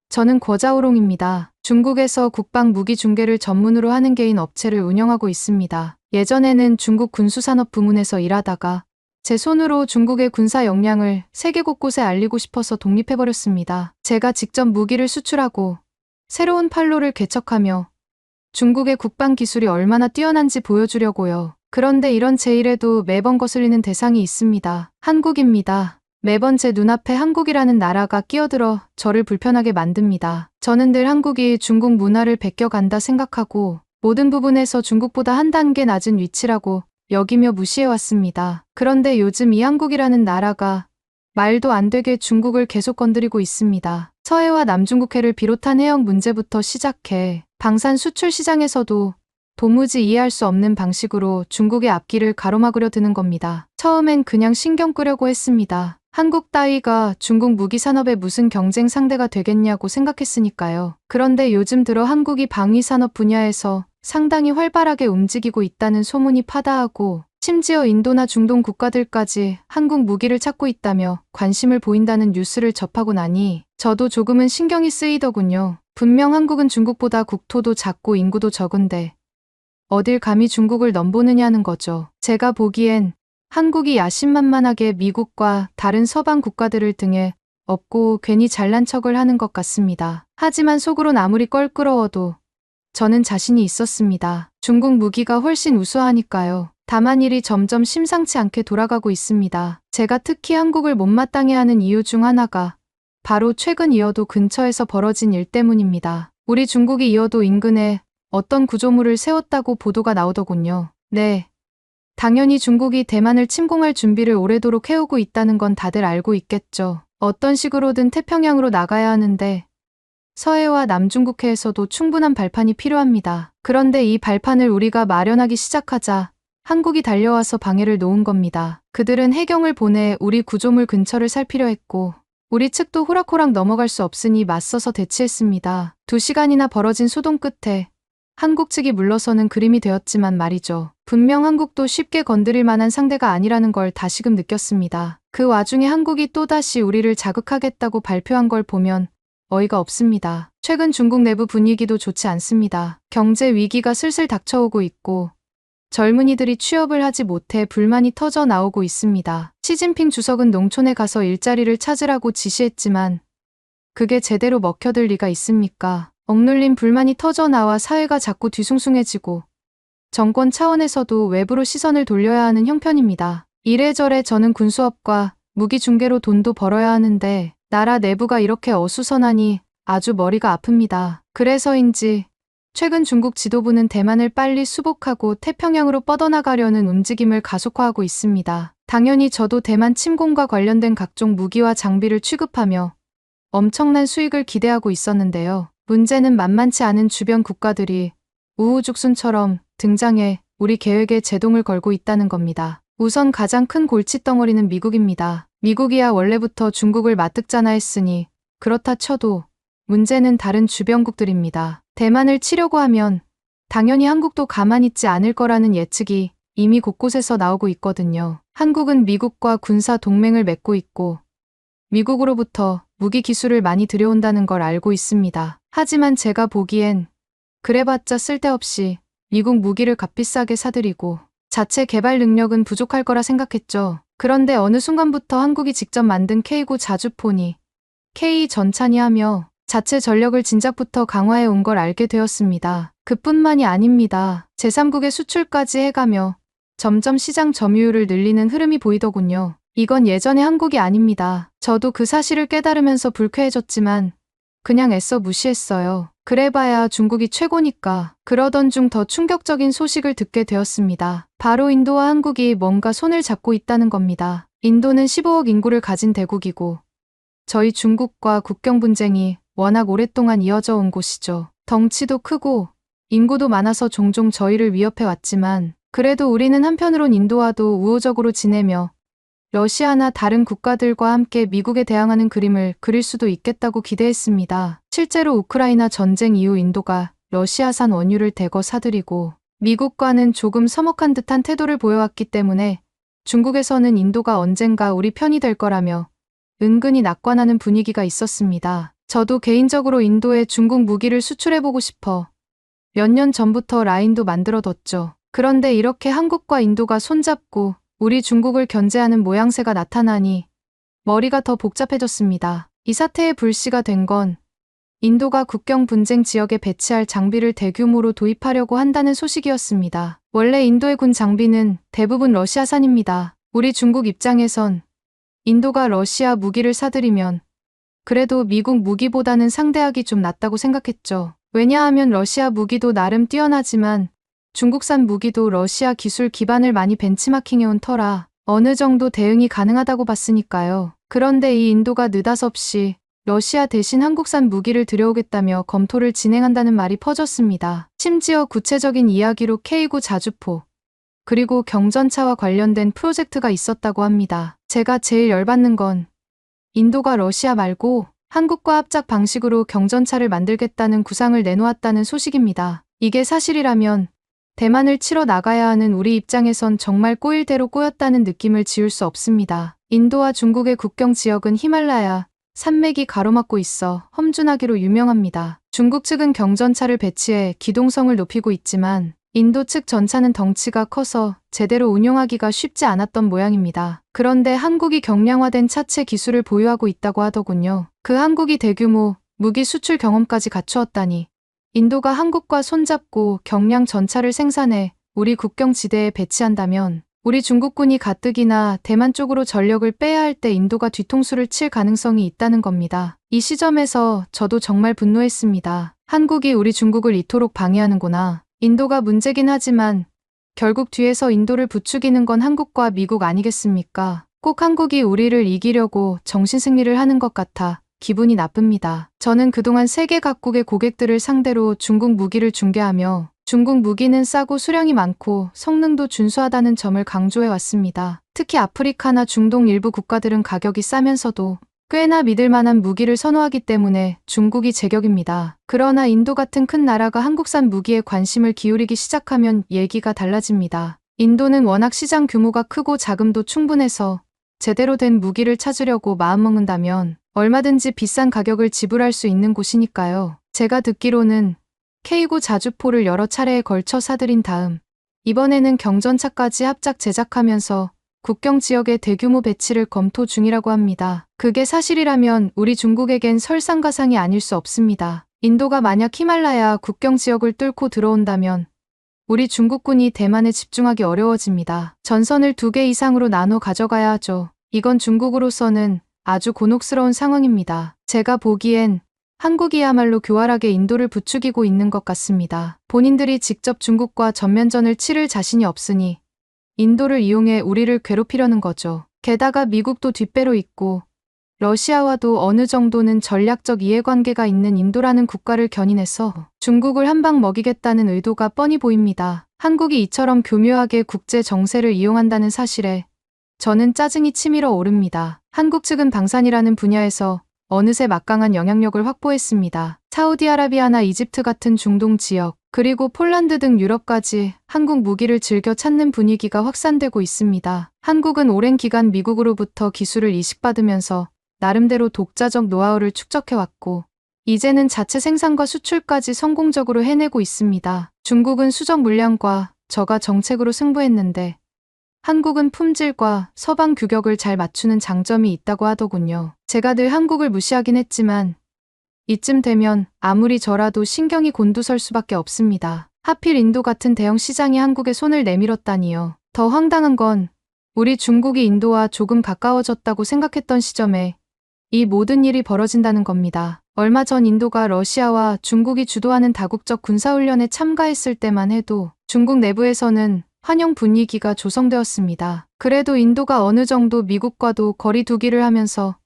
저는 거자오롱입니다. 중국에서 국방 무기 중개를 전문으로 하는 개인 업체를 운영하고 있습니다. 예전에는 중국 군수산업 부문에서 일하다가 제 손으로 중국의 군사 역량을 세계 곳곳에 알리고 싶어서 독립해버렸습니다. 제가 직접 무기를 수출하고 새로운 판로를 개척하며 중국의 국방 기술이 얼마나 뛰어난지 보여주려고요. 그런데 이런 제 일에도 매번 거슬리는 대상이 있습니다. 한국입니다. 매번 제 눈앞에 한국이라는 나라가 끼어들어 저를 불편하게 만듭니다. 저는 늘 한국이 중국 문화를 베껴간다 생각하고 모든 부분에서 중국보다 한 단계 낮은 위치라고 여기며 무시해왔습니다. 그런데 요즘 이 한국이라는 나라가 말도 안 되게 중국을 계속 건드리고 있습니다. 서해와 남중국해를 비롯한 해역 문제부터 시작해 방산 수출 시장에서도 도무지 이해할 수 없는 방식으로 중국의 앞길을 가로막으려 드는 겁니다. 처음엔 그냥 신경 끄려고 했습니다. 한국 따위가 중국 무기 산업에 무슨 경쟁 상대가 되겠냐고 생각했으니까요. 그런데 요즘 들어 한국이 방위 산업 분야에서 상당히 활발하게 움직이고 있다는 소문이 파다하고 심지어 인도나 중동 국가들까지 한국 무기를 찾고 있다며 관심을 보인다는 뉴스를 접하고 나니 저도 조금은 신경이 쓰이더군요. 분명 한국은 중국보다 국토도 작고 인구도 적은데 어딜 감히 중국을 넘보느냐는 거죠. 제가 보기엔 한국이 야심만만하게 미국과 다른 서방 국가들을 등에 업고 괜히 잘난 척을 하는 것 같습니다. 하지만 속으론 아무리 껄끄러워도 저는 자신이 있었습니다. 중국 무기가 훨씬 우수하니까요. 다만 일이 점점 심상치 않게 돌아가고 있습니다. 제가 특히 한국을 못마땅해 하는 이유 중 하나가 바로 최근 이어도 근처에서 벌어진 일 때문입니다. 우리 중국이 이어도 인근에 어떤 구조물을 세웠다고 보도가 나오더군요. 네. 당연히 중국이 대만을 침공할 준비를 오래도록 해오고 있다는 건 다들 알고 있겠죠. 어떤 식으로든 태평양으로 나가야 하는데 서해와 남중국해에서도 충분한 발판이 필요합니다. 그런데 이 발판을 우리가 마련하기 시작하자 한국이 달려와서 방해를 놓은 겁니다. 그들은 해경을 보내 우리 구조물 근처를 살피려 했고 우리 측도 호락호락 넘어갈 수 없으니 맞서서 대치했습니다. 2시간이나 벌어진 소동 끝에 한국 측이 물러서는 그림이 되었지만 말이죠. 분명 한국도 쉽게 건드릴 만한 상대가 아니라는 걸 다시금 느꼈습니다. 그 와중에 한국이 또다시 우리를 자극하겠다고 발표한 걸 보면 어이가 없습니다. 최근 중국 내부 분위기도 좋지 않습니다. 경제 위기가 슬슬 닥쳐오고 있고 젊은이들이 취업을 하지 못해 불만이 터져 나오고 있습니다. 시진핑 주석은 농촌에 가서 일자리를 찾으라고 지시했지만 그게 제대로 먹혀들 리가 있습니까? 억눌린 불만이 터져 나와 사회가 자꾸 뒤숭숭해지고 정권 차원에서도 외부로 시선을 돌려야 하는 형편입니다. 이래저래 저는 군수업과 무기 중개로 돈도 벌어야 하는데 나라 내부가 이렇게 어수선하니 아주 머리가 아픕니다. 그래서인지 최근 중국 지도부는 대만을 빨리 수복하고 태평양으로 뻗어나가려는 움직임을 가속화하고 있습니다. 당연히 저도 대만 침공과 관련된 각종 무기와 장비를 취급하며 엄청난 수익을 기대하고 있었는데요. 문제는 만만치 않은 주변 국가들이 우후죽순처럼 등장해 우리 계획에 제동을 걸고 있다는 겁니다. 우선 가장 큰 골칫덩어리는 미국입니다. 미국이야 원래부터 중국을 맞듣잖아 했으니 그렇다 쳐도 문제는 다른 주변국들입니다. 대만을 치려고 하면 당연히 한국도 가만히 있지 않을 거라는 예측이 이미 곳곳에서 나오고 있거든요. 한국은 미국과 군사 동맹을 맺고 있고 미국으로부터 무기 기술을 많이 들여온다는 걸 알고 있습니다. 하지만 제가 보기엔 그래봤자 쓸데없이 미국 무기를 값비싸게 사들이고 자체 개발 능력은 부족할 거라 생각했죠. 그런데 어느 순간부터 한국이 직접 만든 K9 자주포니 K 전차니 하며 자체 전력을 진작부터 강화해 온 걸 알게 되었습니다. 그뿐만이 아닙니다. 제3국의 수출까지 해가며 점점 시장 점유율을 늘리는 흐름이 보이더군요. 이건 예전의 한국이 아닙니다. 저도 그 사실을 깨달으면서 불쾌해졌지만 그냥 애써 무시했어요. 그래봐야 중국이 최고니까. 그러던 중 더 충격적인 소식을 듣게 되었습니다. 바로 인도와 한국이 뭔가 손을 잡고 있다는 겁니다. 인도는 15억 인구를 가진 대국이고 저희 중국과 국경 분쟁이 워낙 오랫동안 이어져 온 곳이죠. 덩치도 크고 인구도 많아서 종종 저희를 위협해 왔지만 그래도 우리는 한편으론 인도와도 우호적으로 지내며 러시아나 다른 국가들과 함께 미국에 대항하는 그림을 그릴 수도 있겠다고 기대했습니다. 실제로 우크라이나 전쟁 이후 인도가 러시아산 원유를 대거 사들이고 미국과는 조금 서먹한 듯한 태도를 보여왔기 때문에 중국에서는 인도가 언젠가 우리 편이 될 거라며 은근히 낙관하는 분위기가 있었습니다. 저도 개인적으로 인도에 중국 무기를 수출해보고 싶어 몇 년 전부터 라인도 만들어뒀죠. 그런데 이렇게 한국과 인도가 손잡고 우리 중국을 견제하는 모양새가 나타나니 머리가 더 복잡해졌습니다. 이 사태의 불씨가 된 건 인도가 국경 분쟁 지역에 배치할 장비를 대규모로 도입하려고 한다는 소식이었습니다. 원래 인도의 군 장비는 대부분 러시아산입니다. 우리 중국 입장에선 인도가 러시아 무기를 사들이면 그래도 미국 무기보다는 상대하기 좀 낫다고 생각했죠. 왜냐하면 러시아 무기도 나름 뛰어나지만 중국산 무기도 러시아 기술 기반을 많이 벤치마킹해온 터라 어느 정도 대응이 가능하다고 봤으니까요. 그런데 이 인도가 느닷없이 러시아 대신 한국산 무기를 들여오겠다며 검토를 진행한다는 말이 퍼졌습니다. 심지어 구체적인 이야기로 K9 자주포 그리고 경전차와 관련된 프로젝트가 있었다고 합니다. 제가 제일 열받는 건 인도가 러시아 말고 한국과 합작 방식으로 경전차를 만들겠다는 구상을 내놓았다는 소식입니다. 이게 사실이라면 대만을 치러 나가야 하는 우리 입장에선 정말 꼬일 대로 꼬였다는 느낌을 지울 수 없습니다. 인도와 중국의 국경 지역은 히말라야 산맥이 가로막고 있어 험준하기로 유명합니다. 중국 측은 경전차를 배치해 기동성을 높이고 있지만 인도 측 전차는 덩치가 커서 제대로 운용하기가 쉽지 않았던 모양입니다. 그런데 한국이 경량화된 차체 기술을 보유하고 있다고 하더군요. 그 한국이 대규모 무기 수출 경험까지 갖추었다니 인도가 한국과 손잡고 경량 전차를 생산해 우리 국경 지대에 배치한다면 우리 중국군이 가뜩이나 대만 쪽으로 전력을 빼야 할 때 인도가 뒤통수를 칠 가능성이 있다는 겁니다. 이 시점에서 저도 정말 분노했습니다. 한국이 우리 중국을 이토록 방해하는구나. 인도가 문제긴 하지만 결국 뒤에서 인도를 부추기는 건 한국과 미국 아니겠습니까? 꼭 한국이 우리를 이기려고 정신승리를 하는 것 같아 기분이 나쁩니다. 저는 그동안 세계 각국의 고객들을 상대로 중국 무기를 중개하며 중국 무기는 싸고 수량이 많고 성능도 준수하다는 점을 강조해 왔습니다. 특히 아프리카나 중동 일부 국가들은 가격이 싸면서도 꽤나 믿을 만한 무기를 선호하기 때문에 중국이 제격입니다. 그러나 인도 같은 큰 나라가 한국산 무기에 관심을 기울이기 시작하면 얘기가 달라집니다. 인도는 워낙 시장 규모가 크고 자금도 충분해서 제대로 된 무기를 찾으려고 마음먹는다면 얼마든지 비싼 가격을 지불할 수 있는 곳이니까요. 제가 듣기로는 K9 자주포를 여러 차례에 걸쳐 사들인 다음 이번에는 경전차까지 합작 제작하면서 국경 지역에 대규모 배치를 검토 중이라고 합니다. 그게 사실이라면 우리 중국에겐 설상가상이 아닐 수 없습니다. 인도가 만약 히말라야 국경 지역을 뚫고 들어온다면 우리 중국군이 대만에 집중하기 어려워집니다. 전선을 2개 이상으로 나눠 가져가야 하죠. 이건 중국으로서는 아주 곤혹스러운 상황입니다. 제가 보기엔 한국이야말로 교활하게 인도를 부추기고 있는 것 같습니다. 본인들이 직접 중국과 전면전을 치를 자신이 없으니 인도를 이용해 우리를 괴롭히려는 거죠. 게다가 미국도 뒷배로 있고 러시아와도 어느 정도는 전략적 이해관계가 있는 인도라는 국가를 견인해서 중국을 한 방 먹이겠다는 의도가 뻔히 보입니다. 한국이 이처럼 교묘하게 국제 정세를 이용한다는 사실에 저는 짜증이 치밀어 오릅니다. 한국 측은 방산이라는 분야에서 어느새 막강한 영향력을 확보했습니다. 사우디아라비아나 이집트 같은 중동 지역, 그리고 폴란드 등 유럽까지 한국 무기를 즐겨 찾는 분위기가 확산되고 있습니다. 한국은 오랜 기간 미국으로부터 기술을 이식받으면서 나름대로 독자적 노하우를 축적해왔고 이제는 자체 생산과 수출까지 성공적으로 해내고 있습니다. 중국은 수적 물량과 저가 정책으로 승부했는데 한국은 품질과 서방 규격을 잘 맞추는 장점이 있다고 하더군요. 제가 늘 한국을 무시하긴 했지만 이쯤 되면 아무리 저라도 신경이 곤두설 수밖에 없습니다. 하필 인도 같은 대형 시장이 한국에 손을 내밀었다니요. 더 황당한 건 우리 중국이 인도와 조금 가까워졌다고 생각했던 시점에 이 모든 일이 벌어진다는 겁니다. 얼마 전 인도가 러시아와 중국이 주도하는 다국적 군사훈련에 참가했을 때만 해도 중국 내부에서는 환영 분위기가 조성되었습니다. 그래도 인도가 어느 정도 미국과도 거리 두기를 하면서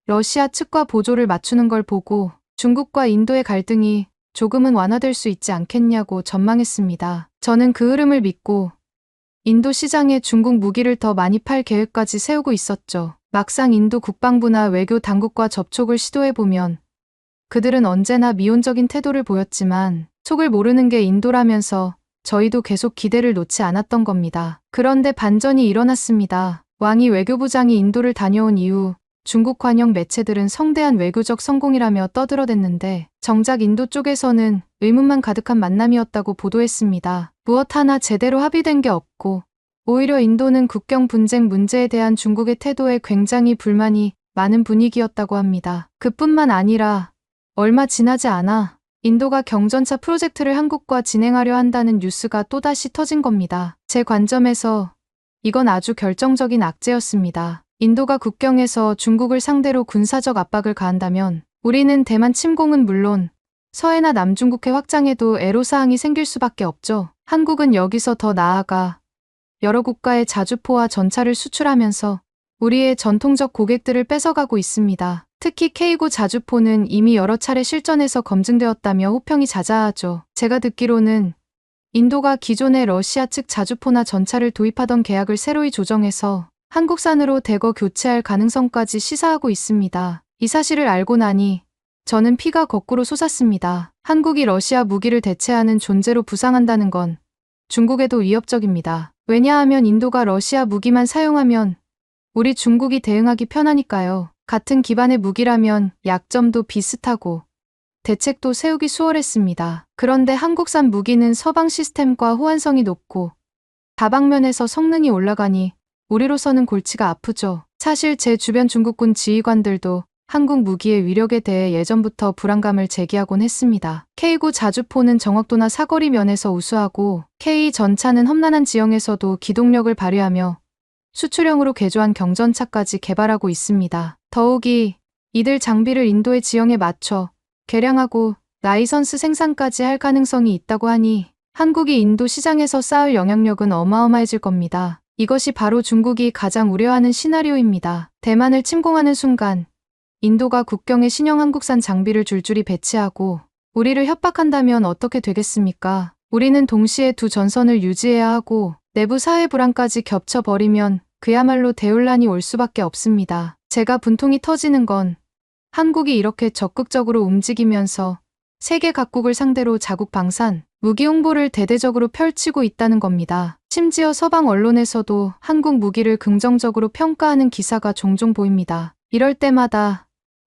러시아 측과 보조를 맞추는 걸 보고 중국과 인도의 갈등이 조금은 완화될 수 있지 않겠냐고 전망했습니다. 저는 그 흐름을 믿고 인도 시장에 중국 무기를 더 많이 팔 계획까지 세우고 있었죠. 막상 인도 국방부나 외교 당국과 접촉을 시도해보면 그들은 언제나 미온적인 태도를 보였지만 속을 모르는 게 인도라면서 저희도 계속 기대를 놓지 않았던 겁니다. 그런데 반전이 일어났습니다. 왕이 외교부장이 인도를 다녀온 이후 중국 관영 매체들은 성대한 외교적 성공이라며 떠들어댔는데 정작 인도 쪽에서는 의문만 가득한 만남이었다고 보도했습니다. 무엇 하나 제대로 합의된 게 없고 오히려 인도는 국경 분쟁 문제에 대한 중국의 태도에 굉장히 불만이 많은 분위기였다고 합니다. 그뿐만 아니라 얼마 지나지 않아 인도가 경전차 프로젝트를 한국과 진행하려 한다는 뉴스가 또다시 터진 겁니다. 제 관점에서 이건 아주 결정적인 악재였습니다. 인도가 국경에서 중국을 상대로 군사적 압박을 가한다면 우리는 대만 침공은 물론 서해나 남중국해 확장에도 애로사항이 생길 수밖에 없죠. 한국은 여기서 더 나아가 여러 국가의 자주포와 전차를 수출하면서 우리의 전통적 고객들을 뺏어가고 있습니다. 특히 K9 자주포는 이미 여러 차례 실전에서 검증되었다며 호평이 자자하죠. 제가 듣기로는 인도가 기존의 러시아 측 자주포나 전차를 도입하던 계약을 새로이 조정해서 한국산으로 대거 교체할 가능성까지 시사하고 있습니다. 이 사실을 알고 나니 저는 피가 거꾸로 솟았습니다. 한국이 러시아 무기를 대체하는 존재로 부상한다는 건 중국에도 위협적입니다. 왜냐하면 인도가 러시아 무기만 사용하면 우리 중국이 대응하기 편하니까요. 같은 기반의 무기라면 약점도 비슷하고 대책도 세우기 수월했습니다. 그런데 한국산 무기는 서방 시스템과 호환성이 높고 다방면에서 성능이 올라가니 우리로서는 골치가 아프죠. 사실 제 주변 중국군 지휘관들도 한국 무기의 위력에 대해 예전부터 불안감을 제기하곤 했습니다. K9 자주포는 정확도나 사거리 면에서 우수하고 K 전차는 험난한 지형에서도 기동력을 발휘하며 수출형으로 개조한 경전차까지 개발하고 있습니다. 더욱이 이들 장비를 인도의 지형에 맞춰 개량하고 라이선스 생산까지 할 가능성이 있다고 하니 한국이 인도 시장에서 쌓을 영향력은 어마어마해질 겁니다. 이것이 바로 중국이 가장 우려하는 시나리오입니다. 대만을 침공하는 순간 인도가 국경에 신형 한국산 장비를 줄줄이 배치하고 우리를 협박한다면 어떻게 되겠습니까? 우리는 동시에 두 전선을 유지해야 하고 내부 사회 불안까지 겹쳐버리면 그야말로 대혼란이 올 수밖에 없습니다. 제가 분통이 터지는 건 한국이 이렇게 적극적으로 움직이면서 세계 각국을 상대로 자국 방산, 무기 홍보를 대대적으로 펼치고 있다는 겁니다. 심지어 서방 언론에서도 한국 무기를 긍정적으로 평가하는 기사가 종종 보입니다. 이럴 때마다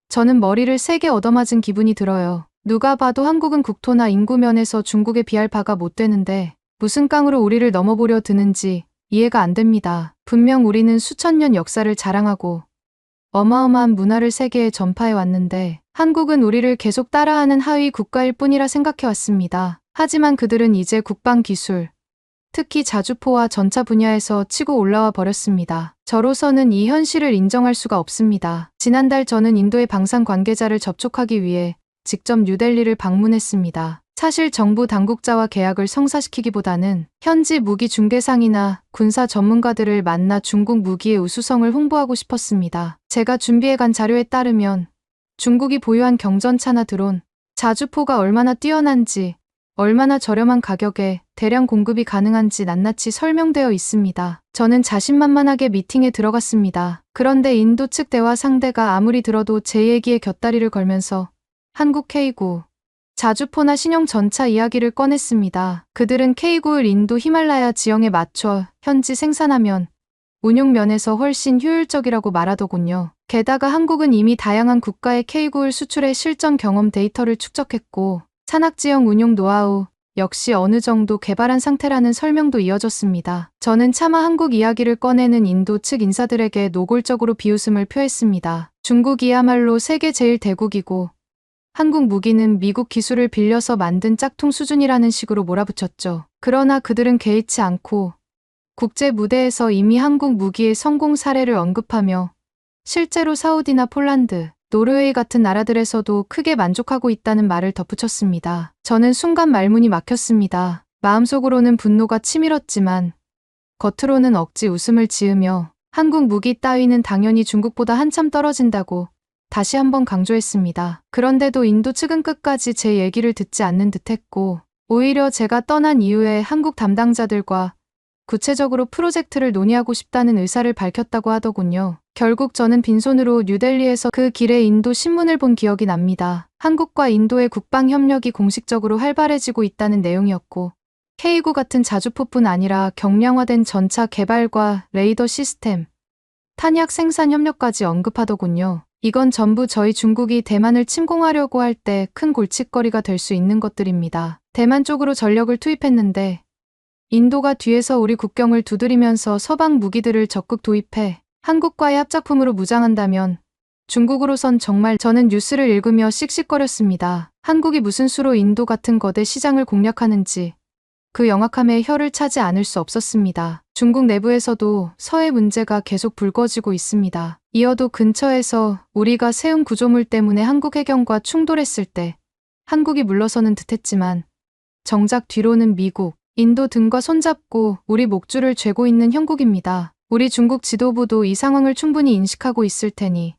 저는 머리를 세게 얻어맞은 기분이 들어요. 누가 봐도 한국은 국토나 인구 면에서 중국에 비할 바가 못 되는데 무슨 깡으로 우리를 넘어보려 드는지 이해가 안 됩니다. 분명 우리는 수천 년 역사를 자랑하고 어마어마한 문화를 세계에 전파해 왔는데 한국은 우리를 계속 따라하는 하위 국가일 뿐이라 생각해 왔습니다. 하지만 그들은 이제 국방 기술, 특히 자주포와 전차 분야에서 치고 올라와 버렸습니다. 저로서는 이 현실을 인정할 수가 없습니다. 지난달 저는 인도의 방산 관계자를 접촉하기 위해 직접 뉴델리를 방문했습니다. 사실 정부 당국자와 계약을 성사시키기보다는 현지 무기 중개상이나 군사 전문가들을 만나 중국 무기의 우수성을 홍보하고 싶었습니다. 제가 준비해간 자료에 따르면 중국이 보유한 경전차나 드론, 자주포가 얼마나 뛰어난지, 얼마나 저렴한 가격에 대량 공급이 가능한지 낱낱이 설명되어 있습니다. 저는 자신만만하게 미팅에 들어갔습니다. 그런데 인도 측 대화 상대가 아무리 들어도 제 얘기에 곁다리를 걸면서 한국 K9, 자주포나 신형 전차 이야기를 꺼냈습니다. 그들은 K9를 인도 히말라야 지형에 맞춰 현지 생산하면 운용 면에서 훨씬 효율적이라고 말하더군요. 게다가 한국은 이미 다양한 국가의 K9를 수출해 실전 경험 데이터를 축적했고 산악지형 운용 노하우 역시 어느 정도 개발한 상태라는 설명도 이어졌습니다. 저는 차마 한국 이야기를 꺼내는 인도 측 인사들에게 노골적으로 비웃음을 표했습니다. 중국이야말로 세계 제일 대국이고 한국 무기는 미국 기술을 빌려서 만든 짝퉁 수준이라는 식으로 몰아붙였죠. 그러나 그들은 개의치 않고 국제 무대에서 이미 한국 무기의 성공 사례를 언급하며 실제로 사우디나 폴란드, 노르웨이 같은 나라들에서도 크게 만족하고 있다는 말을 덧붙였습니다. 저는 순간 말문이 막혔습니다. 마음속으로는 분노가 치밀었지만 겉으로는 억지 웃음을 지으며 한국 무기 따위는 당연히 중국보다 한참 떨어진다고 다시 한번 강조했습니다. 그런데도 인도 측은 끝까지 제 얘기를 듣지 않는 듯했고 오히려 제가 떠난 이후에 한국 담당자들과 구체적으로 프로젝트를 논의하고 싶다는 의사를 밝혔다고 하더군요. 결국 저는 빈손으로 뉴델리에서 그 길에 인도 신문을 본 기억이 납니다. 한국과 인도의 국방 협력이 공식적으로 활발해지고 있다는 내용이었고 K9 같은 자주포뿐 아니라 경량화된 전차 개발과 레이더 시스템, 탄약 생산 협력까지 언급하더군요. 이건 전부 저희 중국이 대만을 침공하려고 할 때 큰 골칫거리가 될 수 있는 것들입니다. 대만 쪽으로 전력을 투입했는데 인도가 뒤에서 우리 국경을 두드리면서 서방 무기들을 적극 도입해 한국과의 합작품으로 무장한다면 중국으로선 정말 저는 뉴스를 읽으며 씩씩거렸습니다. 한국이 무슨 수로 인도 같은 거대 시장을 공략하는지 그 영악함에 혀를 차지 않을 수 없었습니다. 중국 내부에서도 서해 문제가 계속 불거지고 있습니다. 이어도 근처에서 우리가 세운 구조물 때문에 한국 해경과 충돌했을 때 한국이 물러서는 듯했지만 정작 뒤로는 미국, 인도 등과 손잡고 우리 목줄을 쥐고 있는 형국입니다. 우리 중국 지도부도 이 상황을 충분히 인식하고 있을 테니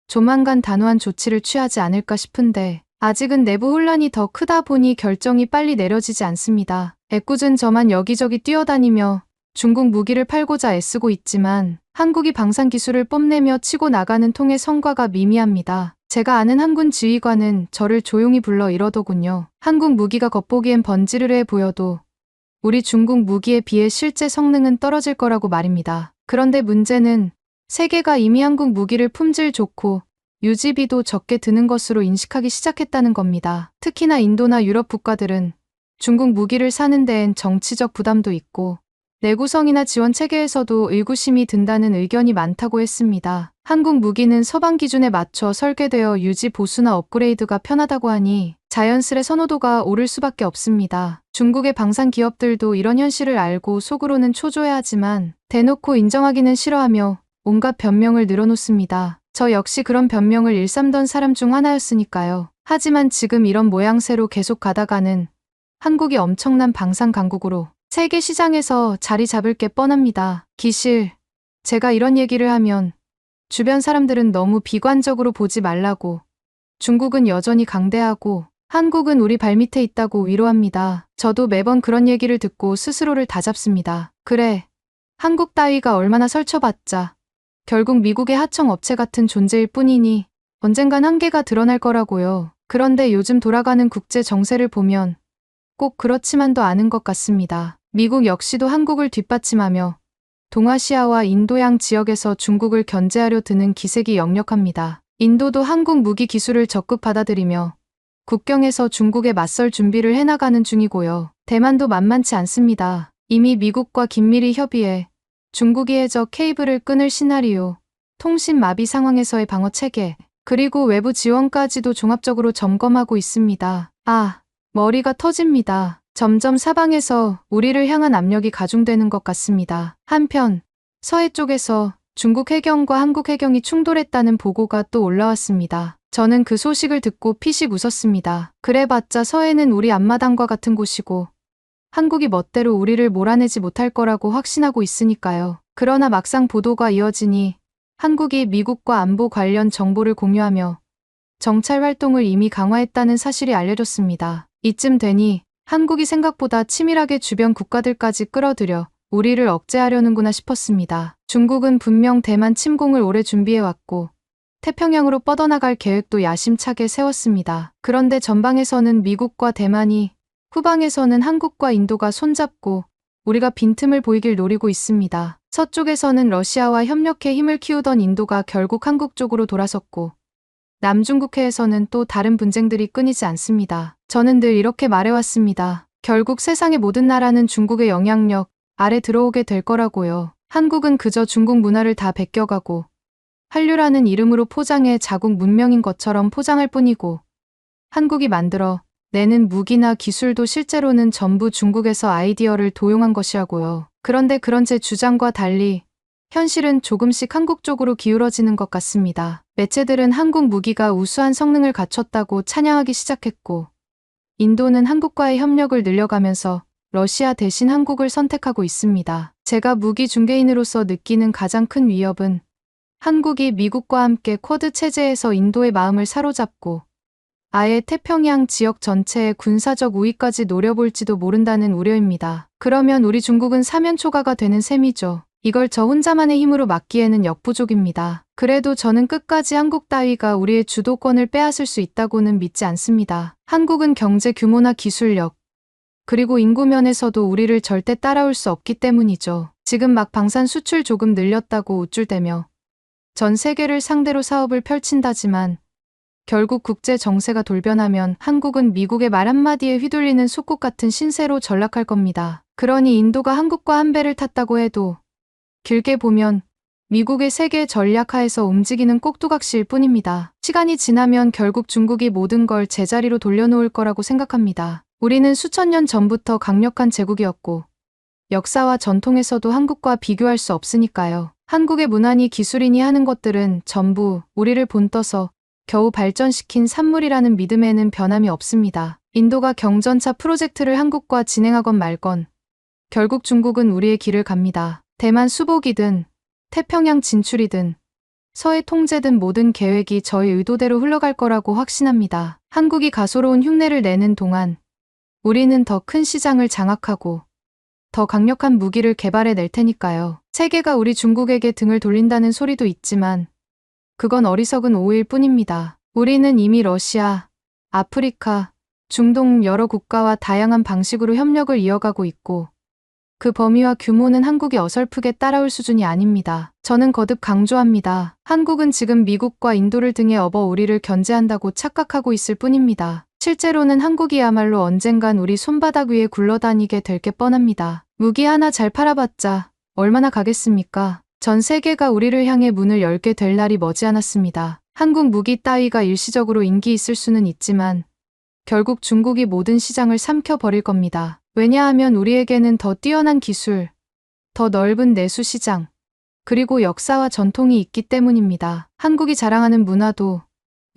조만간 단호한 조치를 취하지 않을까 싶은데 아직은 내부 혼란이 더 크다 보니 결정이 빨리 내려지지 않습니다. 애꿎은 저만 여기저기 뛰어다니며 중국 무기를 팔고자 애쓰고 있지만 한국이 방산 기술을 뽐내며 치고 나가는 통의 성과가 미미합니다. 제가 아는 한군 지휘관은 저를 조용히 불러 이러더군요. 한국 무기가 겉보기엔 번지르르해 보여도 우리 중국 무기에 비해 실제 성능은 떨어질 거라고 말입니다. 그런데 문제는 세계가 이미 한국 무기를 품질 좋고 유지비도 적게 드는 것으로 인식하기 시작했다는 겁니다. 특히나 인도나 유럽 국가들은 중국 무기를 사는 데엔 정치적 부담도 있고 내구성이나 지원 체계에서도 의구심이 든다는 의견이 많다고 했습니다. 한국 무기는 서방 기준에 맞춰 설계되어 유지 보수나 업그레이드가 편하다고 하니 자연스레 선호도가 오를 수밖에 없습니다. 중국의 방산 기업들도 이런 현실을 알고 속으로는 초조해하지만 대놓고 인정하기는 싫어하며 온갖 변명을 늘어놓습니다. 저 역시 그런 변명을 일삼던 사람 중 하나였으니까요. 하지만 지금 이런 모양새로 계속 가다가는 한국이 엄청난 방산 강국으로 세계 시장에서 자리 잡을 게 뻔합니다. 기실, 제가 이런 얘기를 하면 주변 사람들은 너무 비관적으로 보지 말라고 중국은 여전히 강대하고 한국은 우리 발밑에 있다고 위로합니다. 저도 매번 그런 얘기를 듣고 스스로를 다잡습니다. 그래, 한국 따위가 얼마나 설쳐봤자 결국 미국의 하청업체 같은 존재일 뿐이니 언젠간 한계가 드러날 거라고요. 그런데 요즘 돌아가는 국제 정세를 보면 꼭 그렇지만도 않은 것 같습니다. 미국 역시도 한국을 뒷받침하며 동아시아와 인도양 지역에서 중국을 견제하려 드는 기색이 역력합니다. 인도도 한국 무기 기술을 적극 받아들이며 국경에서 중국에 맞설 준비를 해나가는 중이고요. 대만도 만만치 않습니다. 이미 미국과 긴밀히 협의해 중국이 해저 케이블을 끊을 시나리오, 통신 마비 상황에서의 방어 체계, 그리고 외부 지원까지도 종합적으로 점검하고 있습니다. 머리가 터집니다. 점점 사방에서 우리를 향한 압력이 가중되는 것 같습니다. 한편 서해 쪽에서 중국 해경과 한국 해경이 충돌했다는 보고가 또 올라왔습니다. 저는 그 소식을 듣고 피식 웃었습니다. 그래봤자 서해는 우리 앞마당과 같은 곳이고 한국이 멋대로 우리를 몰아내지 못할 거라고 확신하고 있으니까요. 그러나 막상 보도가 이어지니 한국이 미국과 안보 관련 정보를 공유하며 정찰 활동을 이미 강화했다는 사실이 알려졌습니다. 이쯤 되니 한국이 생각보다 치밀하게 주변 국가들까지 끌어들여 우리를 억제하려는구나 싶었습니다. 중국은 분명 대만 침공을 오래 준비해왔고 태평양으로 뻗어나갈 계획도 야심차게 세웠습니다. 그런데 전방에서는 미국과 대만이, 후방에서는 한국과 인도가 손잡고 우리가 빈틈을 보이길 노리고 있습니다. 서쪽에서는 러시아와 협력해 힘을 키우던 인도가 결국 한국 쪽으로 돌아섰고 남중국해에서는 또 다른 분쟁들이 끊이지 않습니다. 저는 늘 이렇게 말해왔습니다. 결국 세상의 모든 나라는 중국의 영향력 아래 들어오게 될 거라고요. 한국은 그저 중국 문화를 다 베껴가고 한류라는 이름으로 포장해 자국 문명인 것처럼 포장할 뿐이고 한국이 만들어 내는 무기나 기술도 실제로는 전부 중국에서 아이디어를 도용한 것이라고요. 그런데 그런 제 주장과 달리 현실은 조금씩 한국 쪽으로 기울어지는 것 같습니다. 매체들은 한국 무기가 우수한 성능을 갖췄다고 찬양하기 시작했고 인도는 한국과의 협력을 늘려가면서 러시아 대신 한국을 선택하고 있습니다. 제가 무기 중개인으로서 느끼는 가장 큰 위협은 한국이 미국과 함께 쿼드 체제에서 인도의 마음을 사로잡고 아예 태평양 지역 전체의 군사적 우위까지 노려볼지도 모른다는 우려입니다. 그러면 우리 중국은 사면초가가 되는 셈이죠. 이걸 저 혼자만의 힘으로 막기에는 역부족입니다. 그래도 저는 끝까지 한국 따위가 우리의 주도권을 빼앗을 수 있다고는 믿지 않습니다. 한국은 경제 규모나 기술력, 그리고 인구 면에서도 우리를 절대 따라올 수 없기 때문이죠. 지금 막 방산 수출 조금 늘렸다고 우쭐대며 전 세계를 상대로 사업을 펼친다지만 결국 국제 정세가 돌변하면 한국은 미국의 말 한마디에 휘둘리는 속국 같은 신세로 전락할 겁니다. 그러니 인도가 한국과 한 배를 탔다고 해도 길게 보면 미국의 세계 전략하에서 움직이는 꼭두각시일 뿐입니다. 시간이 지나면 결국 중국이 모든 걸 제자리로 돌려놓을 거라고 생각합니다. 우리는 수천 년 전부터 강력한 제국이었고 역사와 전통에서도 한국과 비교할 수 없으니까요. 한국의 문화니 기술이니 하는 것들은 전부 우리를 본떠서 겨우 발전시킨 산물이라는 믿음에는 변함이 없습니다. 인도가 경전차 프로젝트를 한국과 진행하건 말건 결국 중국은 우리의 길을 갑니다. 대만 수복이든 태평양 진출이든 서해 통제든 모든 계획이 저희 의도대로 흘러갈 거라고 확신합니다. 한국이 가소로운 흉내를 내는 동안 우리는 더 큰 시장을 장악하고 더 강력한 무기를 개발해 낼 테니까요. 세계가 우리 중국에게 등을 돌린다는 소리도 있지만 그건 어리석은 오해일 뿐입니다. 우리는 이미 러시아, 아프리카, 중동 여러 국가와 다양한 방식으로 협력을 이어가고 있고 그 범위와 규모는 한국이 어설프게 따라올 수준이 아닙니다. 저는 거듭 강조합니다. 한국은 지금 미국과 인도를 등에 업어 우리를 견제한다고 착각하고 있을 뿐입니다. 실제로는 한국이야말로 언젠간 우리 손바닥 위에 굴러다니게 될 게 뻔합니다. 무기 하나 잘 팔아봤자 얼마나 가겠습니까? 전 세계가 우리를 향해 문을 열게 될 날이 머지않았습니다. 한국 무기 따위가 일시적으로 인기 있을 수는 있지만 결국 중국이 모든 시장을 삼켜버릴 겁니다. 왜냐하면 우리에게는 더 뛰어난 기술, 더 넓은 내수 시장, 그리고 역사와 전통이 있기 때문입니다. 한국이 자랑하는 문화도,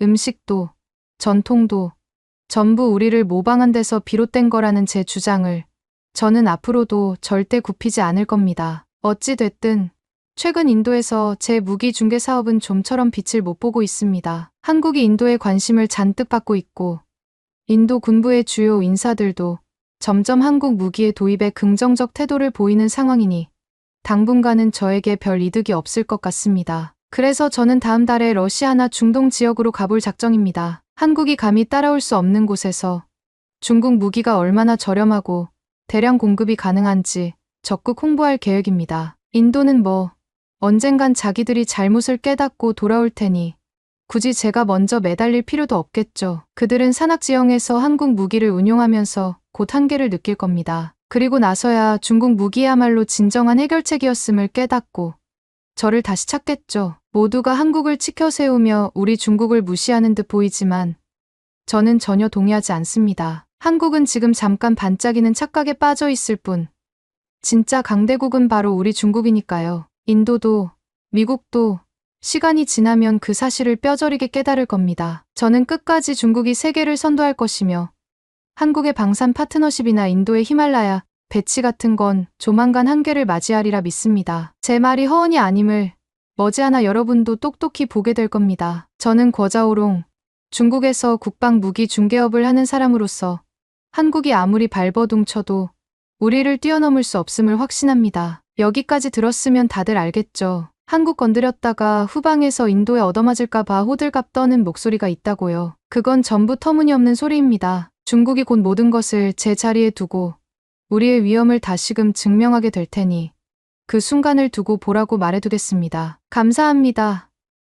음식도, 전통도 전부 우리를 모방한 데서 비롯된 거라는 제 주장을 저는 앞으로도 절대 굽히지 않을 겁니다. 어찌 됐든 최근 인도에서 제 무기 중개 사업은 좀처럼 빛을 못 보고 있습니다. 한국이 인도에 관심을 잔뜩 받고 있고 인도 군부의 주요 인사들도 점점 한국 무기의 도입에 긍정적 태도를 보이는 상황이니 당분간은 저에게 별 이득이 없을 것 같습니다. 그래서 저는 다음 달에 러시아나 중동 지역으로 가볼 작정입니다. 한국이 감히 따라올 수 없는 곳에서 중국 무기가 얼마나 저렴하고 대량 공급이 가능한지 적극 홍보할 계획입니다. 인도는 언젠간 자기들이 잘못을 깨닫고 돌아올 테니 굳이 제가 먼저 매달릴 필요도 없겠죠. 그들은 산악지형에서 한국 무기를 운용하면서 곧 한계를 느낄 겁니다. 그리고 나서야 중국 무기야말로 진정한 해결책이었음을 깨닫고 저를 다시 찾겠죠. 모두가 한국을 치켜 세우며 우리 중국을 무시하는 듯 보이지만 저는 전혀 동의하지 않습니다. 한국은 지금 잠깐 반짝이는 착각에 빠져 있을 뿐 진짜 강대국은 바로 우리 중국이니까요. 인도도 미국도 시간이 지나면 그 사실을 뼈저리게 깨달을 겁니다. 저는 끝까지 중국이 세계를 선도할 것이며 한국의 방산 파트너십이나 인도의 히말라야, 배치 같은 건 조만간 한계를 맞이하리라 믿습니다. 제 말이 허언이 아님을 머지않아 여러분도 똑똑히 보게 될 겁니다. 저는 거자오롱, 중국에서 국방 무기 중개업을 하는 사람으로서 한국이 아무리 발버둥쳐도 우리를 뛰어넘을 수 없음을 확신합니다. 여기까지 들었으면 다들 알겠죠. 한국 건드렸다가 후방에서 인도에 얻어맞을까봐 호들갑 떠는 목소리가 있다고요. 그건 전부 터무니없는 소리입니다. 중국이 곧 모든 것을 제 자리에 두고 우리의 위험을 다시금 증명하게 될 테니 그 순간을 두고 보라고 말해두겠습니다. 감사합니다.